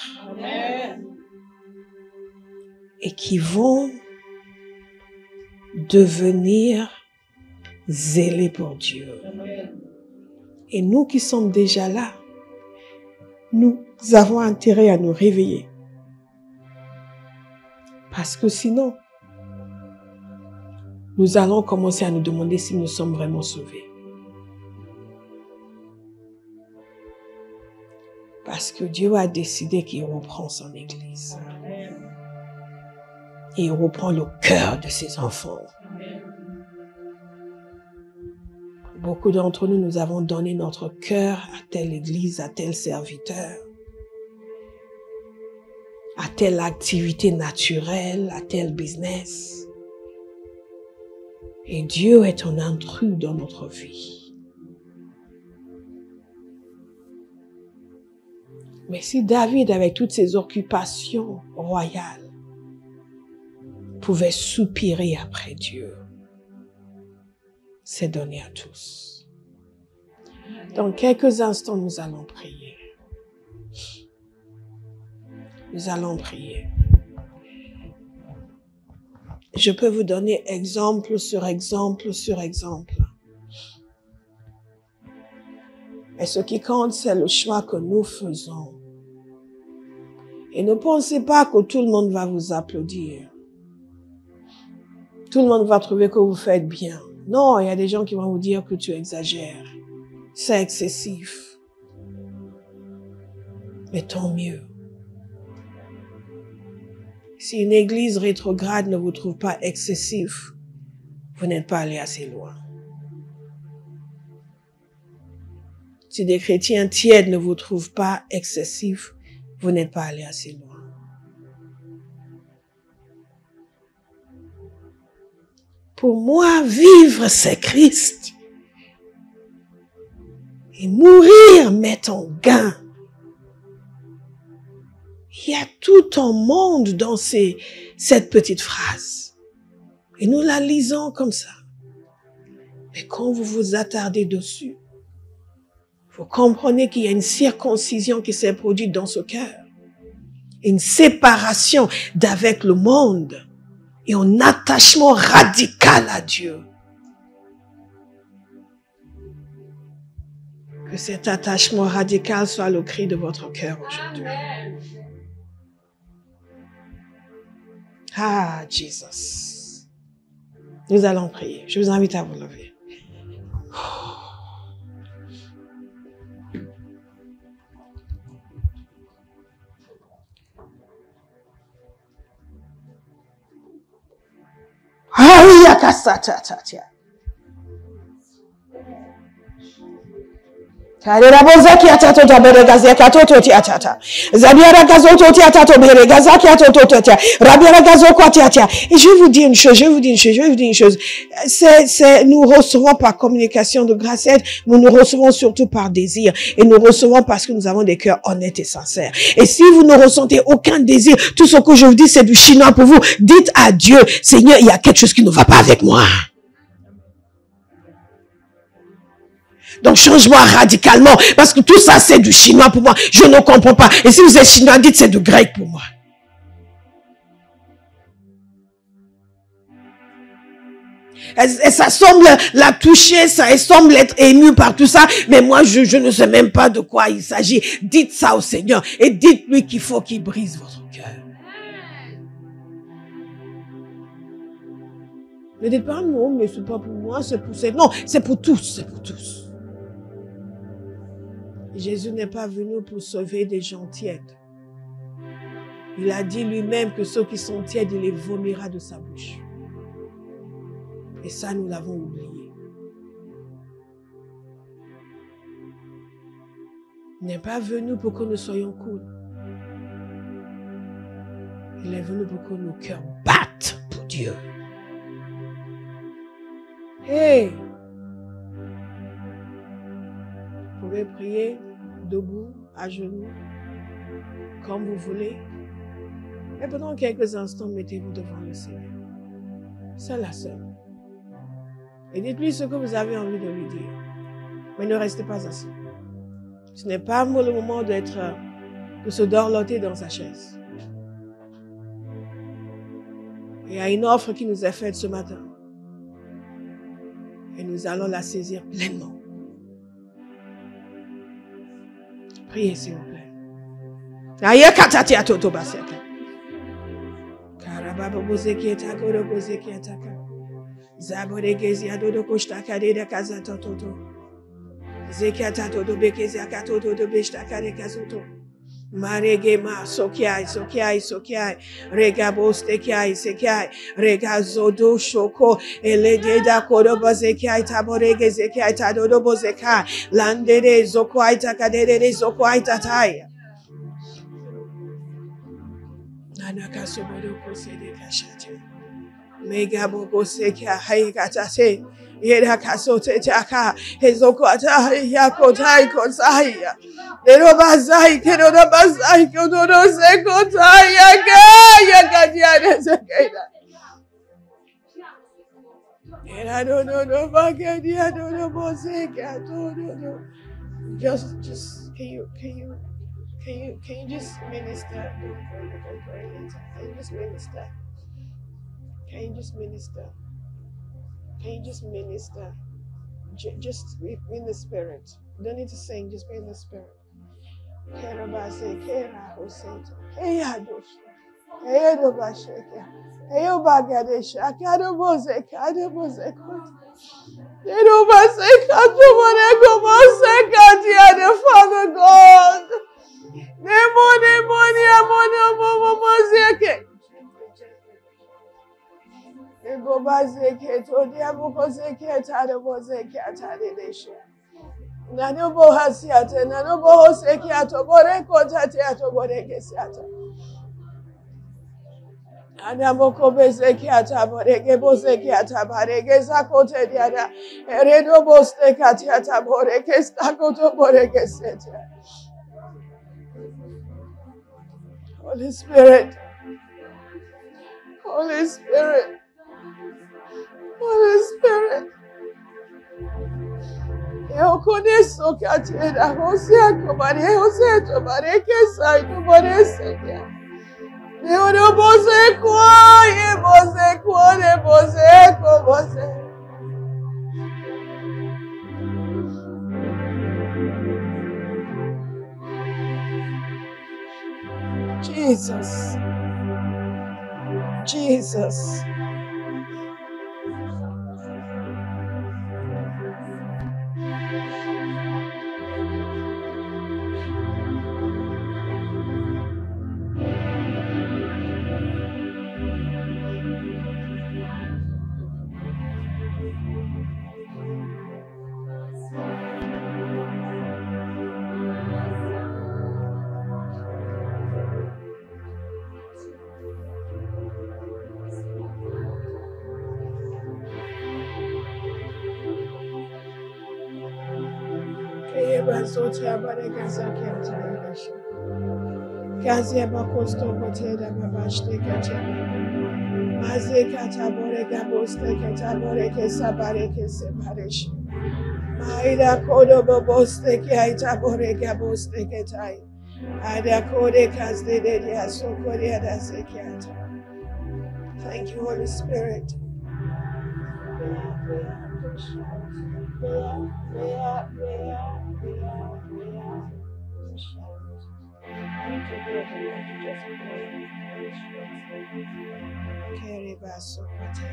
Et qui vont devenir zélés pour Dieu. Et nous qui sommes déjà là, nous avons intérêt à nous réveiller. Parce que sinon, nous allons commencer à nous demander si nous sommes vraiment sauvés. Parce que Dieu a décidé qu'il reprend son Église. Et il reprend le cœur de ses enfants. Beaucoup d'entre nous, nous avons donné notre cœur à telle église, à tel serviteur, à telle activité naturelle, à tel business. Et Dieu est un intrus dans notre vie. Mais si David, avec toutes ses occupations royales, pouvait soupirer après Dieu, c'est donné à tous. Dans quelques instants, nous allons prier. Nous allons prier. Je peux vous donner exemple sur exemple sur exemple. Et ce qui compte, c'est le choix que nous faisons. Et ne pensez pas que tout le monde va vous applaudir. Tout le monde va trouver que vous faites bien. Non, il y a des gens qui vont vous dire que tu exagères. C'est excessif. Mais tant mieux. Si une église rétrograde ne vous trouve pas excessif, vous n'êtes pas allé assez loin. Si des chrétiens tièdes ne vous trouvent pas excessif, vous n'êtes pas allé assez loin. Pour moi, vivre, c'est Christ. Et mourir m'est un gain. Il y a tout un monde dans cette petite phrase. Et nous la lisons comme ça. Mais quand vous vous attardez dessus, vous comprenez qu'il y a une circoncision qui s'est produite dans ce cœur. Une séparation d'avec le monde. Et un attachement radical à Dieu. Que cet attachement radical soit le cri de votre cœur aujourd'hui. Ah, Jesus. Nous allons prier. Je vous invite à vous lever. Ah oui, akasatatia. Karera bozaki atato taberegazi katoto tiatata. Zabiara gazoto tiatato beregazaki atoto tia. Rabiara gazoko tiatia. Et je vais vous dire une chose. Nous recevons par communication de grâce, mais nous recevons surtout par désir. Et nous recevons parce que nous avons des cœurs honnêtes et sincères. Et si vous ne ressentez aucun désir, tout ce que je vous dis, c'est du chinois pour vous. Dites à Dieu, Seigneur, il y a quelque chose qui ne va pas avec moi. Donc, change-moi radicalement. Parce que tout ça, c'est du chinois pour moi. Je ne comprends pas. Et si vous êtes chinois, dites c'est du grec pour moi. Et ça semble la toucher, ça semble être ému par tout ça. Mais moi, je ne sais même pas de quoi il s'agit. Dites ça au Seigneur. Et dites-lui qu'il faut qu'il brise votre cœur. Ne dites pas non, mais c'est pas pour moi, c'est pour... Non, c'est pour tous, c'est pour tous. Jésus n'est pas venu pour sauver des gens tièdes. Il a dit lui-même que ceux qui sont tièdes, il les vomira de sa bouche. Et ça, nous l'avons oublié. Il n'est pas venu pour que nous soyons cool. Il est venu pour que nos cœurs battent pour Dieu. Hey! Vous pouvez prier debout, à genoux, comme vous voulez. Et pendant quelques instants, mettez-vous devant le Seigneur. C'est la seule. Et dites-lui ce que vous avez envie de lui dire. Mais ne restez pas assis. Ce n'est pas le moment de se dorloter dans sa chaise. Il y a une offre qui nous est faite ce matin. Et nous allons la saisir pleinement. Priez, s'il vous plaît. Aïe, katati atoto baseka. Karababa bozeki etakoro bozeki ataka. Zabore gezi adodo koshtaka de kazato toto. Zeki atato do bekezi akato do beshtaka de kazoto. Maregema sokiai sokiai sokiai regabos tekiai sekiai regazodo shoko elededa koroba zekiai taborege zekiai tadodobo zekai landere zokwai takadere zokwai tatai nanakasobodo kosede kashate megabo sekia haikatase Yera kasote taka hezokota yakotai kosaya Nerobazai kerobazai kodoro sekota yakadiane sekeda Era no bagadia no bozeka no just can you just minister? Don't pray later. Can you just minister? Can you just minister? Can you just minister? Just be in the spirit. You don't need to sing, just be in the spirit. Kerabase, Kera, Hoseta, Eyadosh, Eyadobasheka, Eyobagadesha, Akadoboze, Kadobozekot, Edobaseka, Tumonegoboseka, the Father God. Nemone, Egobazeke, Todiabozeke, Tadobozeke, Tadedesha. Nanobo hasiate, nanobo hoseki atobore kotate atobore kesiata. Anamoko bezeki atabore gebozeki atabare gezakote diada. Eredo boste kati atabore kestakoto bore kesete. Holy Spirit, Holy Spirit, Holy Spirit. Eu conheço que a terra você acompanha, você tomare que sai do você. Eu não você coe, você com você. Jesus, Jesus. Bazotia Baregasa Kentaish. Gazia Bacosto Boteda Babashte Kachema. Mazeka Taborega Boste Kataboreke Sabareke Separish. Maida Kodo Boste Kaita Borega Boste Katai. Ada Kode Kasdedia Sokoria da Sekiata. Thank you, Holy Spirit. Keribaso Pate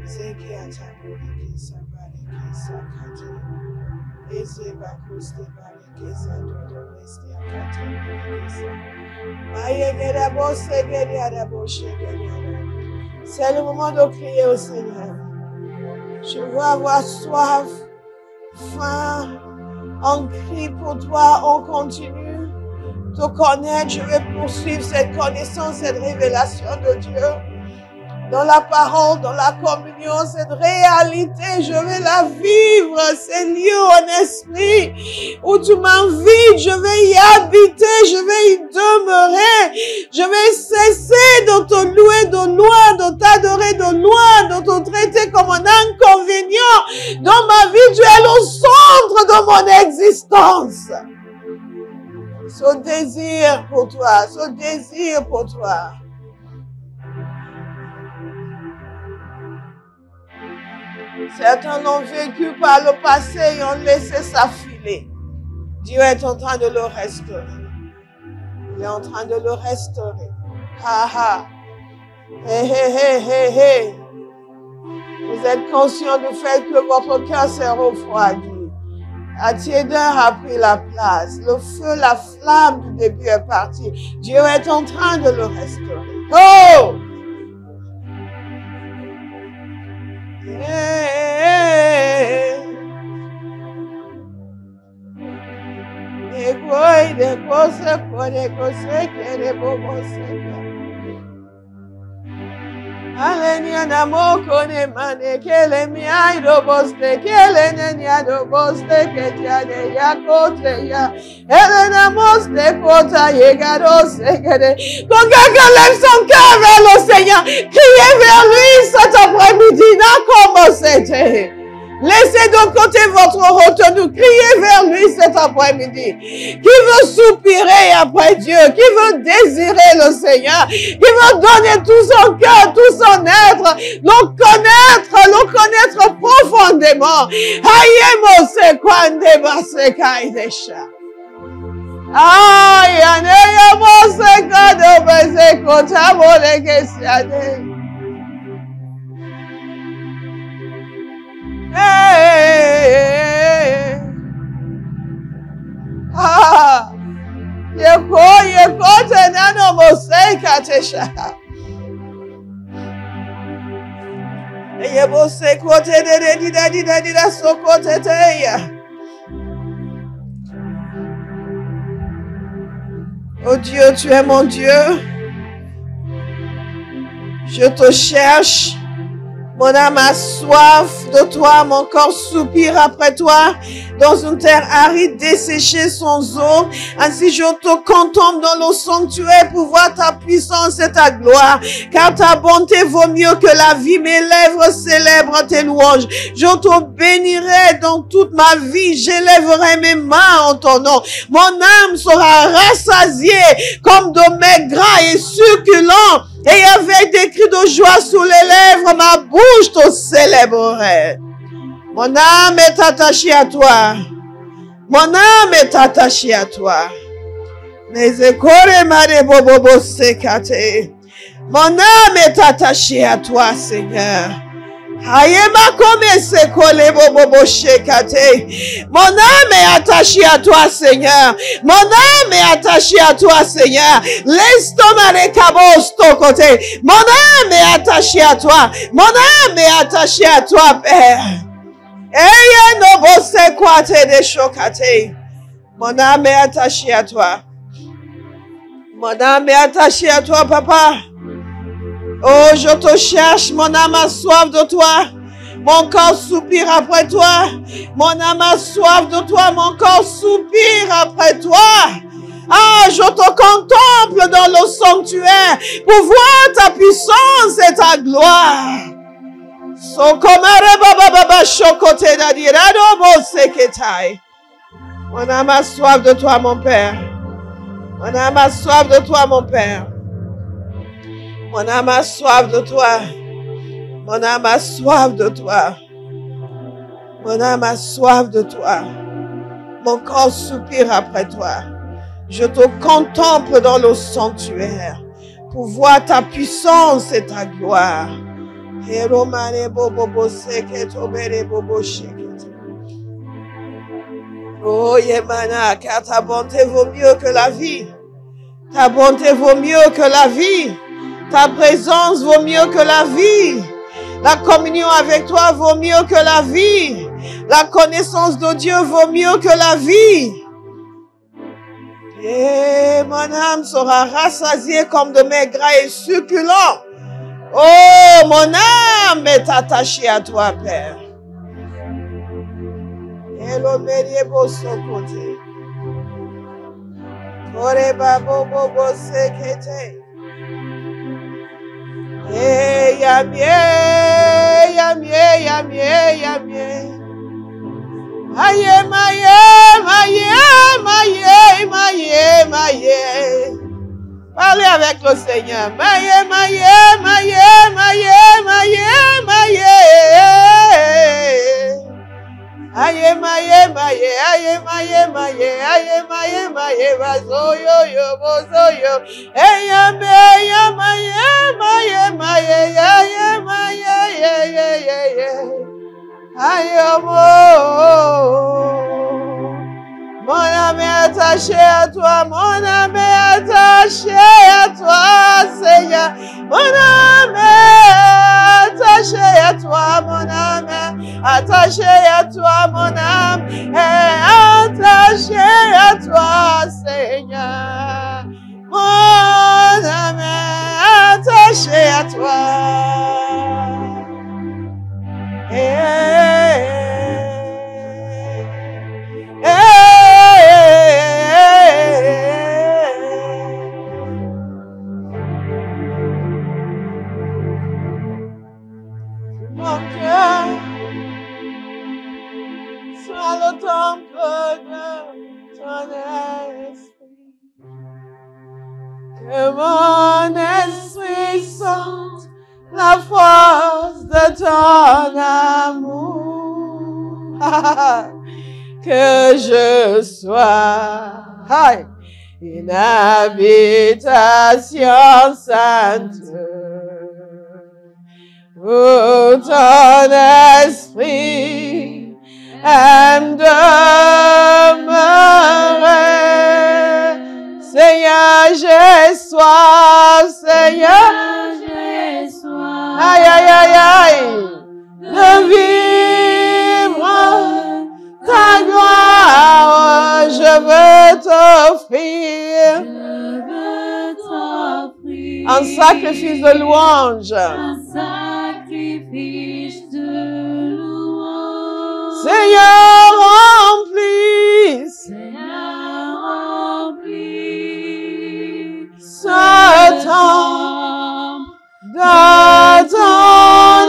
Zekiata Boriki Sabariki Sakate Ezebakuste Bariki Sadodo Westia Kate Mayegera Bose Geriada Boshe Geriada. C'est le moment de crier au Seigneur. Je veux avoir soif, faim, on crie pour toi, on continue de connaître, je vais poursuivre cette connaissance, cette révélation de Dieu. Dans la parole, dans la communion, cette réalité, je vais la vivre, ces lieux en esprit où tu m'invites, je vais y habiter, je vais y demeurer, je vais cesser de te louer de loin, de t'adorer de loin, de te traiter comme un inconvénient. Dans ma vie, tu es le centre de mon existence. Ce désir pour toi, ce désir pour toi. Certains l'ont vécu par le passé et ont laissé ça filer. Dieu est en train de le restaurer. Il est en train de le restaurer. Ha ha. Hé hé hé hé hé. Vous êtes conscient du fait que votre cœur s'est refroidi. La tiédeur a pris la place. Le feu, la flamme du début est partie. Dieu est en train de le restaurer. Oh! Alenia namoko ne mane kele miai roboste kele nenia roboste que tiane ya kote ya Elena moste kota yegaro segere. Quand quelqu'un lève son cœur vers le Seigneur, criez vers lui cet après-midi. N'a comment c'était. Laissez de côté votre retenue. Criez vers lui cet après-midi. Qui veut soupirer après Dieu, qui veut désirer le Seigneur, qui veut donner tout son cœur, tout son être, le connaître profondément. Ayemo se kwande base kaidesha. Ay, aneyemo se kado base kotamo legesiade. Hey, ah, yeko tenano mosei katesha. Yebo se kote de dida sokote teya. Oh Dieu, tu es mon Dieu. Je te cherche. Mon âme a soif de toi, mon corps soupire après toi. Dans une terre aride, desséchée sans eau. Ainsi je te contemple dans le sanctuaire pour voir ta puissance et ta gloire. Car ta bonté vaut mieux que la vie. Mes lèvres célèbrent tes louanges. Je te bénirai dans toute ma vie. J'élèverai mes mains en ton nom. Mon âme sera rassasiée comme de mets gras et succulents. Et avec des cris de joie sous les lèvres, ma bouche te célébrerait. Mon âme est attachée à toi. Mon âme est attachée à toi. Mon âme est attachée à toi, Seigneur. Mon âme est attachée à toi, Seigneur. Mon âme est attachée à toi, Seigneur. Laisse ton cabos ton côté. Mon âme est attachée à toi. Mon âme est attachée à toi, Père. Mon âme est attachée à toi. Mon âme est attachée à toi, Papa. Oh, je te cherche, mon âme a soif de toi. Mon corps soupire après toi. Mon âme a soif de toi. Mon corps soupire après toi. Ah, je te contemple dans le sanctuaire pour voir ta puissance et ta gloire. Mon âme a soif de toi, mon Père. Mon âme a soif de toi, mon Père. Mon âme a soif de toi. Mon âme a soif de toi. Mon âme a soif de toi. Mon corps soupire après toi. Je te contemple dans le sanctuaire pour voir ta puissance et ta gloire. Oh Yemana, car ta bonté vaut mieux que la vie. Ta bonté vaut mieux que la vie. Ta présence vaut mieux que la vie. La communion avec toi vaut mieux que la vie. La connaissance de Dieu vaut mieux que la vie. Et mon âme sera rassasiée comme de mets gras et succulents. Oh, mon âme est attachée à toi, Père. Et le médier beau son côté. Koreba bobo bo sekete. Yamie. Aye, maye. Parlez avec le Seigneur. Maye. Aye, maye, bazoyo, bozoyo. Aye, Mon âme est attachée à toi, mon âme est attachée à toi, Seigneur. Mon âme est attachée à toi, mon âme est attachée à toi, mon âme est attachée à toi, Seigneur. Mon âme est attachée à toi. Mon cœur soit le temple de ton esprit. Que mon esprit sente la force de ton amour. Que je sois une habitation sainte. Où ton esprit aime demeurer. Seigneur, j'ai soif, Seigneur, j'ai soif. Aïe, aïe, aïe, aïe. De vivre ta gloire, je veux t'offrir. Je veux t'offrir Un sacrifice de louange. un sacrifice de louange. Seigneur, remplis Seigneur, remplis ce temps de ton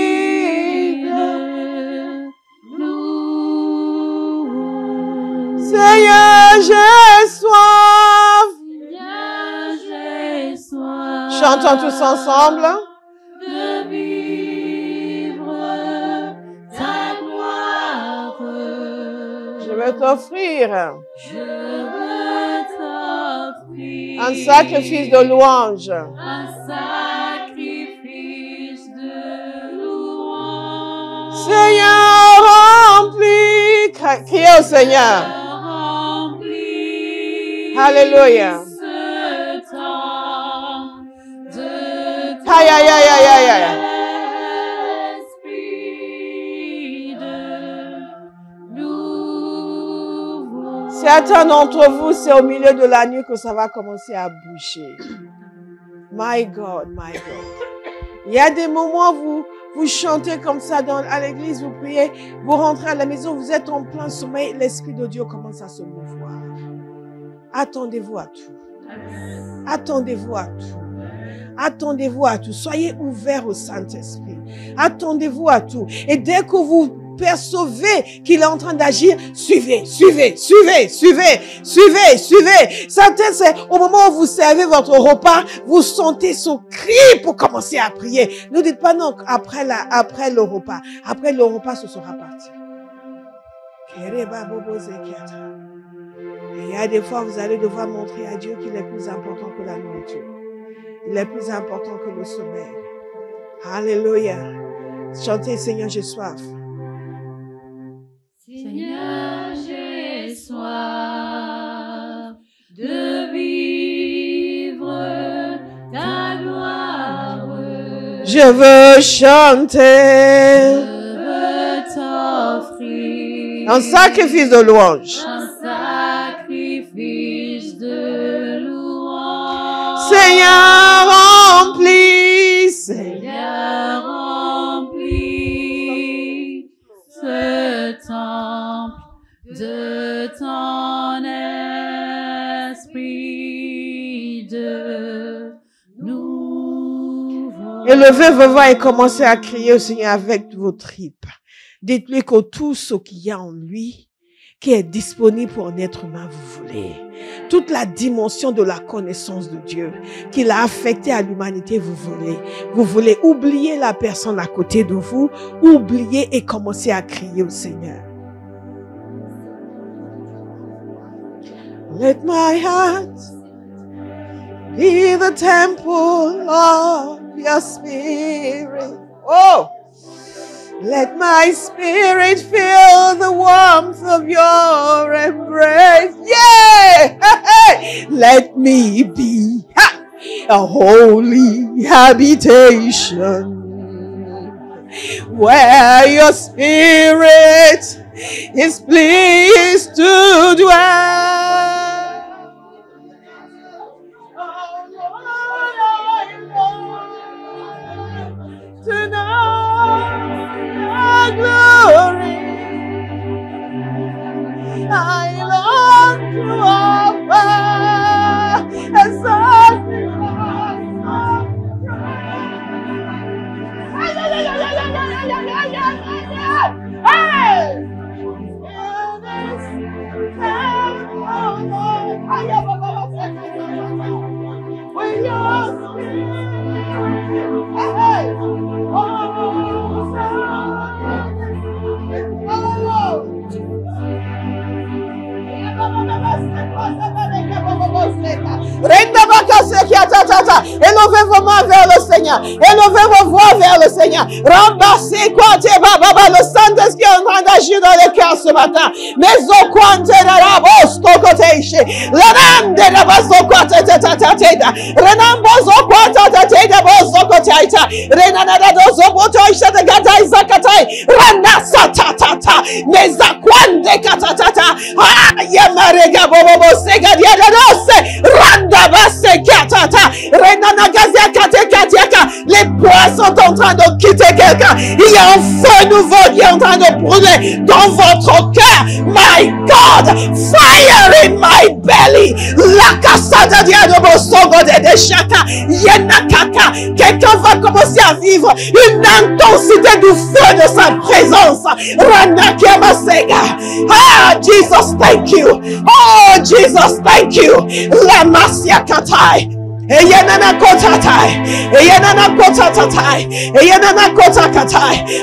esprit de louange. Seigneur, j'ai soif. Seigneur, j'ai soif. Chantons tous ensemble. De vivre ta gloire. Je vais t'offrir Je veux t'offrir un sacrifice de louange. un sacrifice de louange. Seigneur, remplis. Criez au Seigneur. Remplis Alléluia. ce temps de ton Aïe, aïe, aïe, aïe, aïe, aïe. esprit de louange. Certains d'entre vous, c'est au milieu de la nuit que ça va commencer à bouger. My God, my God. Il y a des moments où vous chantez comme ça à l'église, vous priez, vous rentrez à la maison, vous êtes en plein sommeil, l'Esprit de Dieu commence à se mouvoir. Attendez-vous à tout. Attendez-vous à tout. Attendez-vous à tout. Soyez ouverts au Saint-Esprit. Attendez-vous à tout. Et dès que vous percevez qu'il est en train d'agir, suivez, suivez, suivez, suivez, suivez, suivez. Certains, c'est au moment où vous servez votre repas, vous sentez son cri pour commencer à prier. Ne dites pas non après le repas. Après le repas, ce sera parti. Et il y a des fois, vous allez devoir montrer à Dieu qu'il est plus important que la nourriture. Il est plus important que le sommeil. Alléluia. Chantez, Seigneur, j'ai soif. Seigneur, j'ai soif de vivre ta gloire. Je veux chanter Je veux t'offrir un sacrifice de louange. un sacrifice de louange. Seigneur, remplis. Seigneur, remplis ce temple de ton esprit de nouveau. Élevez-vous et commencez à crier au Seigneur avec vos tripes. Dites-lui que tout ce qu'il y a en lui, qui est disponible pour un être humain, vous voulez. Toute la dimension de la connaissance de Dieu qu'il a affectée à l'humanité, vous voulez. Vous voulez oublier la personne à côté de vous, oublier et commencer à crier au Seigneur. Let my heart be the temple of your spirit. Oh! Let my spirit feel the warmth of your embrace. Yeah! Let me be a holy habitation where your spirit is pleased to dwell. To know your glory, I long to offer a sacrifice of élevez vos mains vers le Seigneur. Élevez vos voix vers le Seigneur. Rambassez quoi, le Saint-Esprit est en train d'agir dans les cœurs ce matin. Mais au coin de la rabos, tokoteiche. L'anam de la basso quoi, tata. Renambos au coin, tata, bozo kotaita. Renanada dozo botoisha de gatai zakatai. Ranasa tata. Mais à coin de katata. Ah, yamarega bobo segadia de dose. Randabase katata. Les poids sont en train de quitter quelqu'un. Il y a un feu nouveau qui est en train de brûler dans votre cœur. My God, fire in my belly. La casada diadobo sogo de chaka. Yenakaka. Quelqu'un va commencer à vivre une intensité du feu de sa présence. Ranakiamasega. Ah, Jesus, thank you. Oh, Jesus, thank you. La masia katai.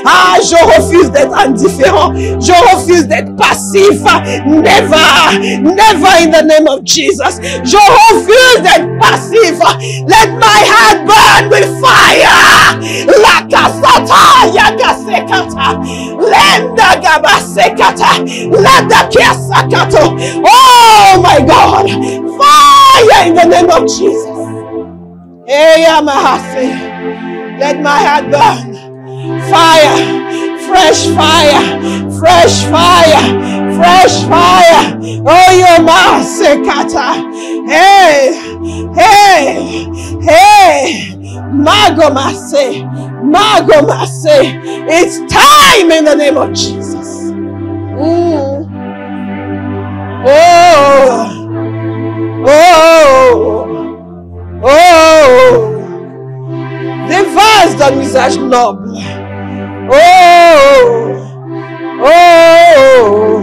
Ah, je refuse d'être indifférent. Je refuse d'être passif. Never, never in the name of Jesus. Je refuse d'être passif. Let my heart burn with fire. La kasata yagasekata. Lenda gabasekata. Lenda kiasakato. Oh my God. Fire in the name of Jesus. Let my heart burn. Fire, fresh fire, fresh fire, fresh fire. Oh, your masekata. Hey, hey, hey. Magomase, Magomase. It's time in the name of Jesus. Oh, oh. Oh, des vases d'un usage noble. Oh, oh,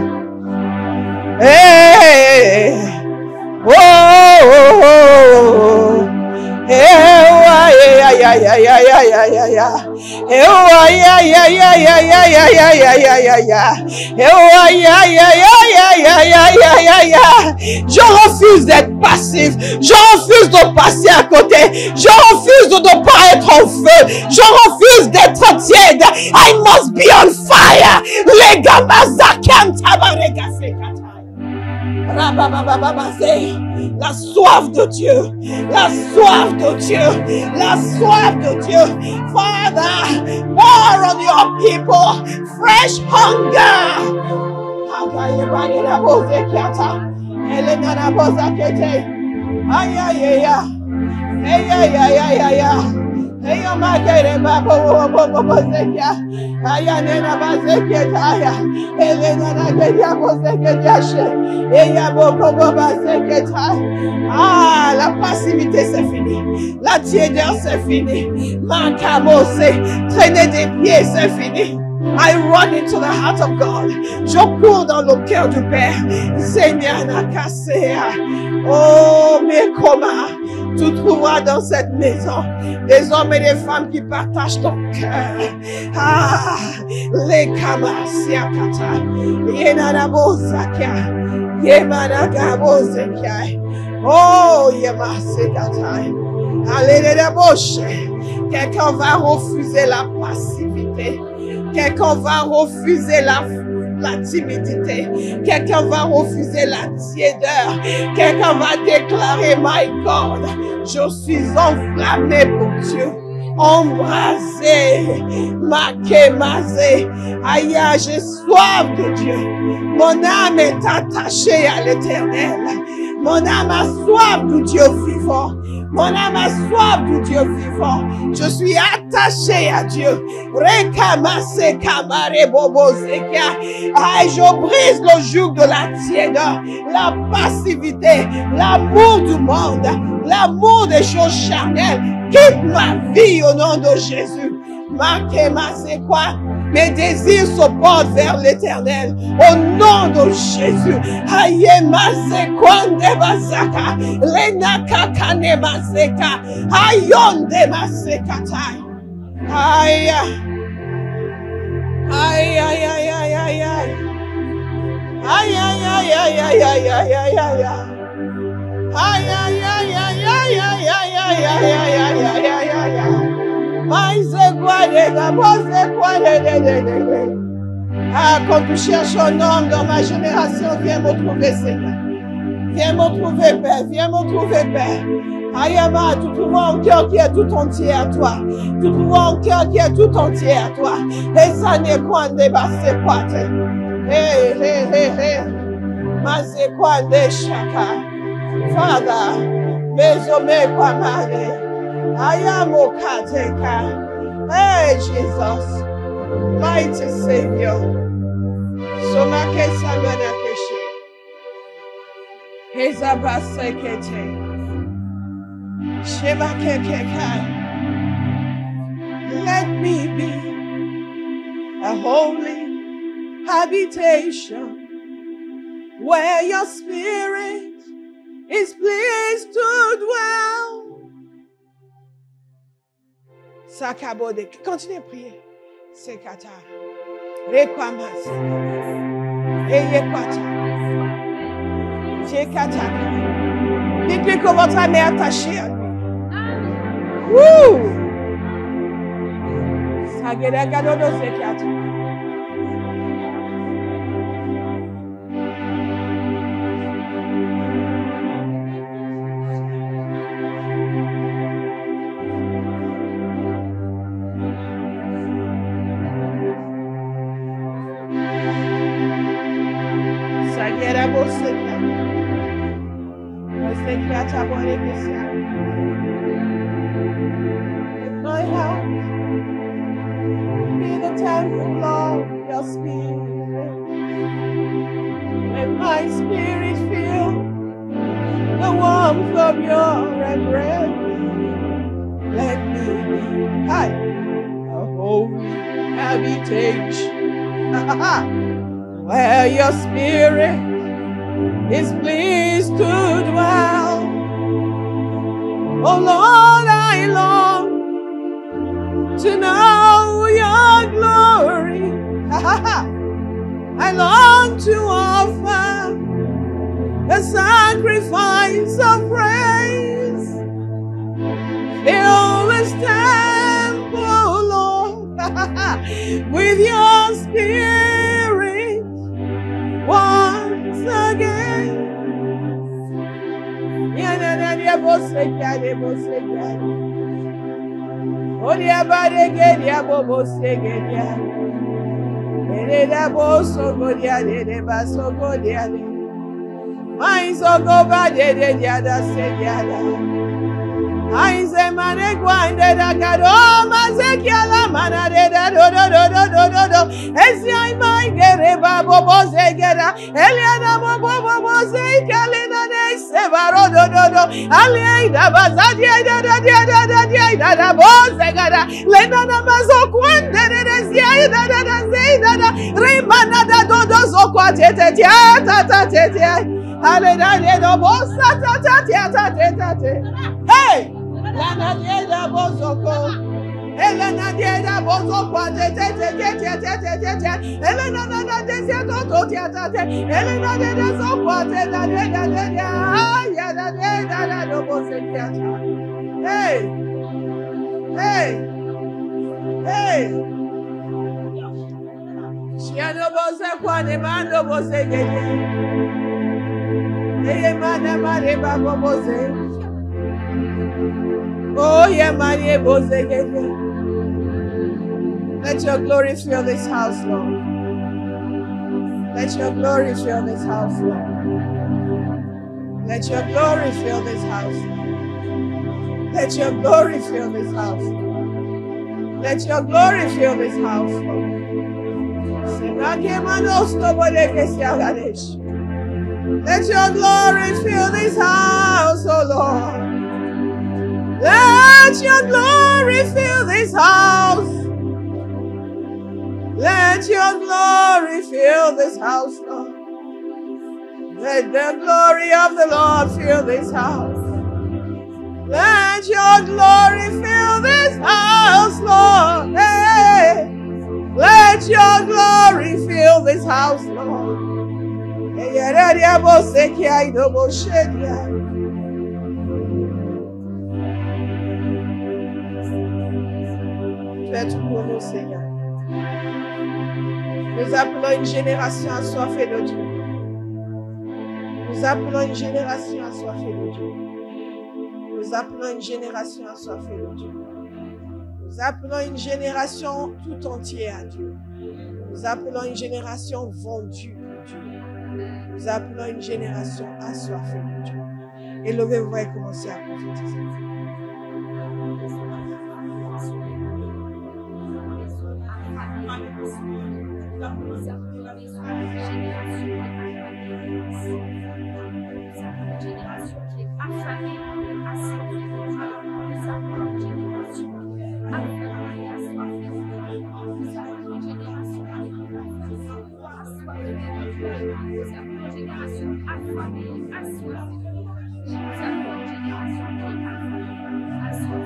hey, oh, je refuse d'être passif. Je refuse de passer à côté. Je refuse de ne pas être en feu. Je refuse d'être tiède. I must be on fire. Les gamazakan tabaregasekata. La soif de Dieu, la soif de Dieu, la soif de Dieu. Father, pour on your people, fresh hunger. Eyo makere babo bozekia ayanena bazekia elena na gedia bozekia she eya boko bazekia. Ah, la passivité c'est fini, la tiédeur c'est fini, makamose traîner des pieds c'est fini. I run into the heart of God. Je cours dans le cœur du Père. Seigneur Nakasea. Oh, mais comment tu trouveras dans cette maison des hommes et des femmes qui partagent ton cœur. Ah, les Kamasiakata. Yenanabosakia. Yemanagabosekia. Oh, Yemasekata. Allez, les bouches. Quelqu'un va refuser la passivité. Quelqu'un va refuser la timidité. Quelqu'un va refuser la tiédeur. Quelqu'un va déclarer, my God, je suis enflammé pour Dieu. Embrasé, maquémasé. Aïe, j'ai soif de Dieu. Mon âme est attachée à l'Éternel. Mon âme a soif du Dieu vivant. Mon âme a soif du Dieu vivant. Je suis attaché à Dieu. Aïe, je brise le joug de la tiédeur, la passivité, l'amour du monde, l'amour des choses charnelles. Quitte ma vie au nom de Jésus. C'est quoi? Mes désirs se portent vers l'Éternel. Au nom de Jésus. Aïe, masekwande basaka. Lenaka kane maseka. Ayonde masekatai. Aïe. Aïe, aïe, aïe, aïe, aïe, aïe. Aïe, aïe, aïe, aïe, aïe, aïe, aïe, aïe, aïe. Aïe, aïe, aïe, aïe, aïe, aïe, aïe, aïe, aïe, aïe, aïe, aïe, aïe, aïe. Ah, quand tu cherches un homme dans ma génération, viens me trouver, Seigneur. Viens me trouver, Père. Viens me trouver, Père. Ayama, tu trouves un cœur qui est tout entier à toi. Tu trouves un cœur qui est tout entier à toi. Et ça n'est quoi de basser quoi. Hey, hey, hey, hey. Masé quoi de chaka. Father, mesome kwa mane. Ayamo kateka. Hey, Jesus. Mighty Savior. Somake samana keshe. Hezabase kete. Shemake kekai. Let me be a holy habitation where your spirit is pleased to dwell. Sakabode. Continuez à prier. Sekata. Rekwamase. Eyekwata. Jekata. Dites-lui que votre âme est attachée à lui. Wouh! Sagedagadodo sekata. My heart be the temple of your spirit. Let my spirit feel the warmth of your embrace. Let me be a holy habitation where your spirit is pleased to dwell. Oh Lord, I long to know your glory. I long to offer a sacrifice of praise. Fill this temple, Lord, with your spirit once again. Aize mane kwande da karoma zekiala mana de da do do do do do do do. Esi ai mai gere ba bobo zegera. Eliana mo bobo zekale na ne se baro do do do. Ali ai da bazadi ai da da da da da ai da da bo zegera. Lena na mazo kwande de de si ai da da da ze da da. Rimana da do do zo kwa te te ta ta te te. Ale da de do bo sa ta ta ta te ta te. Hey! La nadieda bozoko, ela nadieda bozoko, te. Ela nadieda deseto te, ela nadieda zoko te, ya nadieda do bozekiata. Hey, hey, hey. Yano bose kwane mando bose gede. Eye mana mare babo bose. Oh yeah, mare bose gede. Let your glory fill this house, Lord. Let your glory fill this house, Lord. Let your glory fill this house. Let your glory fill this house. Let your glory fill this house, Lord. Let your glory fill this house, oh Lord. Let your glory fill this house. Let your glory fill this house, Lord. Let the glory of the Lord fill this house. Let your glory fill this house, Lord. Hey. Let your glory fill this house, Lord. Fais tout pour nous, Seigneur. Nous appelons une génération assoiffée de Dieu. Nous appelons une génération assoiffée de Dieu. Nous appelons une génération assoiffée de Dieu. Nous appelons une génération tout entière à Dieu. Nous appelons une génération vendue pour Dieu. Nous appelons une génération assoiffée de Dieu. Élevez-vous et commencez à prophétiser.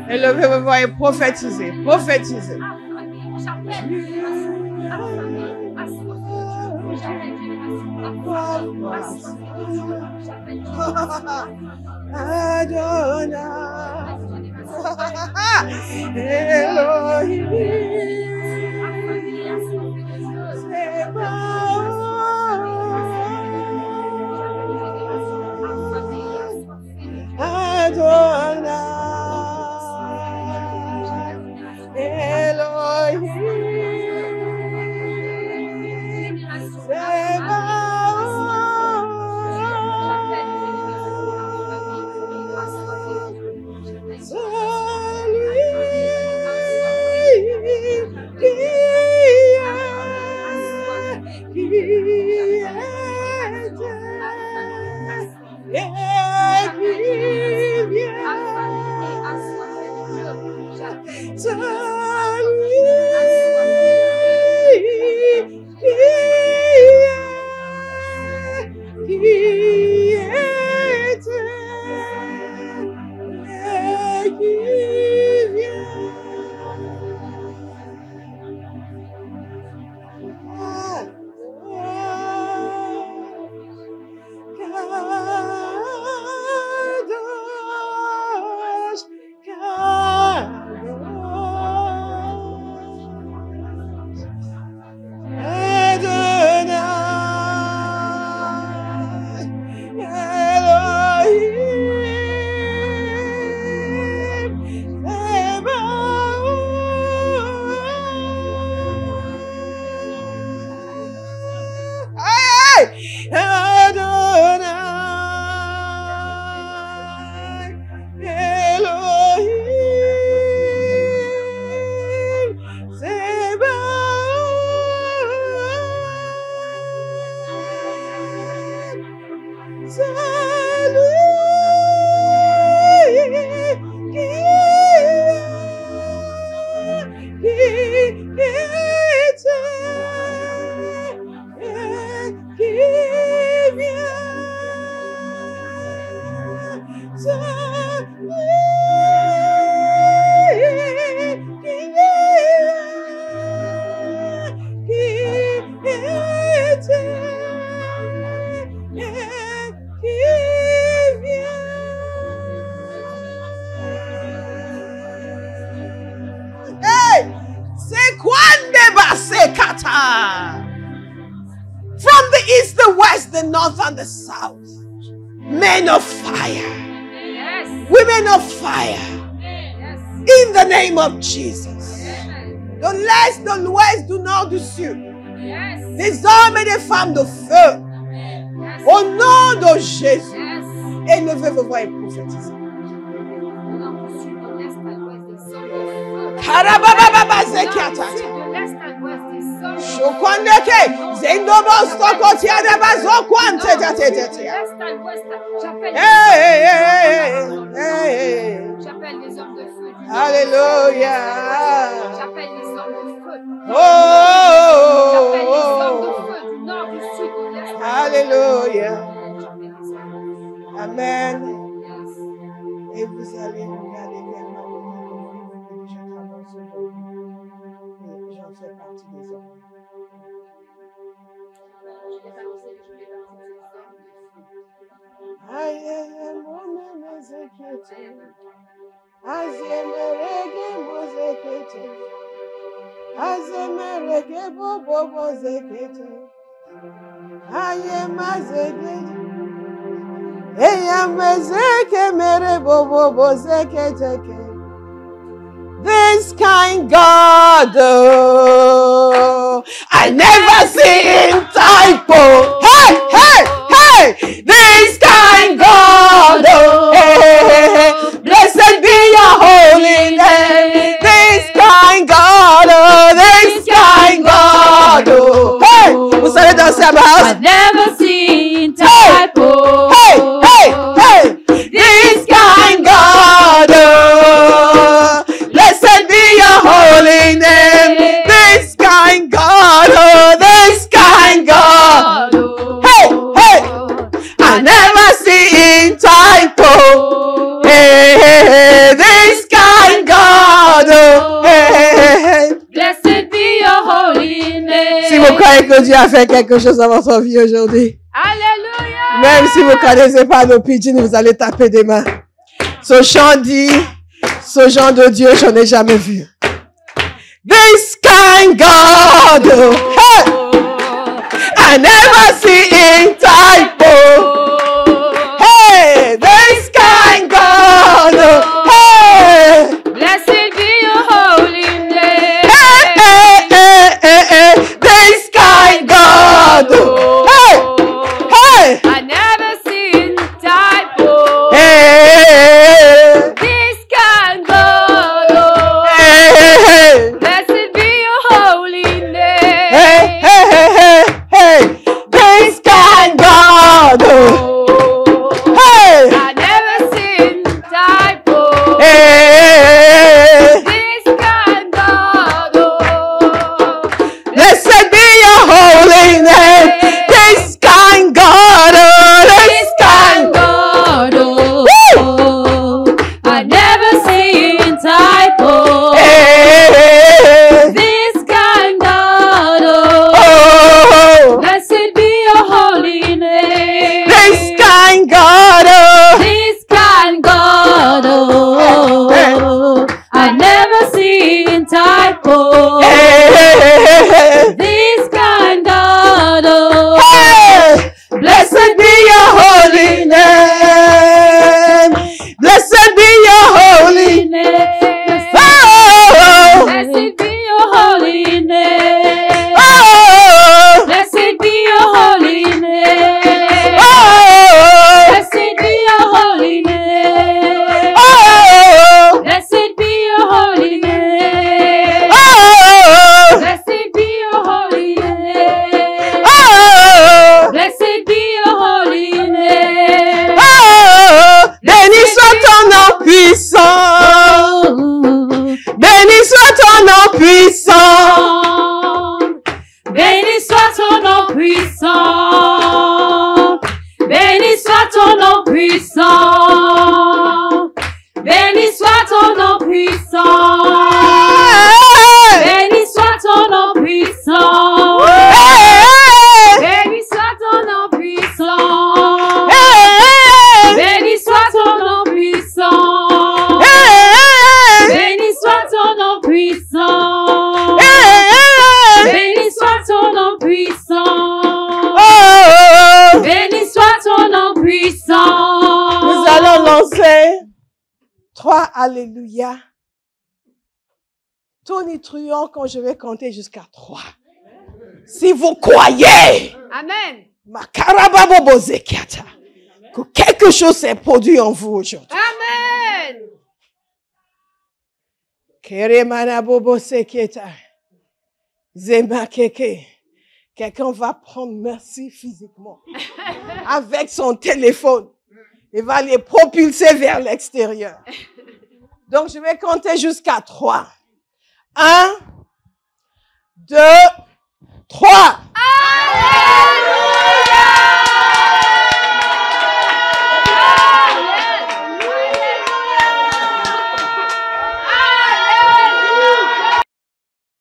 Élevez-vous et prophétisez. Prophétisez. Adonai, Elohim, Adonai, C'est quoi le débat, c'est kata? north and the south. Men of fire. Yes. Women of fire. Yes. In the name of Jesus. De l'Est, de l'Ouest, du Nord, du Sud. Yes. Des hommes et des femmes de feu. Yes. Au nom de Jésus. Yes. Élevez vos voix et prophétisez. Karabababa zekiata. Shokwandeke. Zendobo stokotia de bazokwante tetetetia. Hey. J'appelle les hommes de feu. Alléluia. J'appelle les hommes de feu. Oh. J'appelle les hommes de feu du nord, du sud, de l'est. Alléluia. J'appelle les hommes. Amen. Yes. Et vous allez regarder également que je traverse aujourd'hui. Et j'en fais partie des hommes. This kind God, oh, I never see in typo. Hey, this kind God, oh, hey, blessed be your holy name. This kind God, oh, this kind God, oh, hey, vous savez danser à ma house? I've never seen typo. Hey, this kind God, oh, blessed be your holy name. This kind God, oh, this kind God. Hey, I never see in typo. Hey, this kind God, oh, hey. Blessed be your holy name. Si vous croyez que Dieu a fait quelque chose dans votre vie aujourd'hui, Alléluia. même si vous ne connaissez pas nos pidgins, vous allez taper des mains. Ce chant dit, ce genre de Dieu, je n'ai jamais vu. This kind God, hey, I never see in typo. Hey, this kind God, hey, Blessed be your holy name. hey, this kind God, hey, I never seen typo. hey, This kind God, oh. hey, Blessed be your holy name. hey, this kind God, hey, I never seen typo. hey, This kind God, oh. blessed be your holy name. This kind God, this kind God, oh, Woo! I never seen typo. hey, This kind God, oh, oh, blessed be your holy name. this kind God, This kind God, oh, I never seen typo. hey, This kind God, oh, hey, blessed be your holy name. Blessed be your holy name. Oh, blessed be your holy name. oh, Blessed be your holy name. oh, Blessed be your holy name. oh, Blessed be your holy name. oh, Blessed be your holy name. oh, Blessed be your holy name. oh, béni soit ton nom puissant. Béni soit ton nom puissant. Béni soit ton nom puissant. Béni soit ton nom puissant. Béni soit ton nom puissant. Béni soit ton nom puissant. Béni soit ton nom puissant. Béni soit ton nom puissant. Béni soit ton nom puissant. danser. 3, alléluia. Tonitruant quand je vais compter jusqu'à 3. Si vous croyez. Amen. Que quelque chose s'est produit en vous aujourd'hui. Amen. Quelqu'un va prendre merci physiquement. Avec son téléphone. Il va les propulser vers l'extérieur. Donc, je vais compter jusqu'à 3. 1, 2, 3.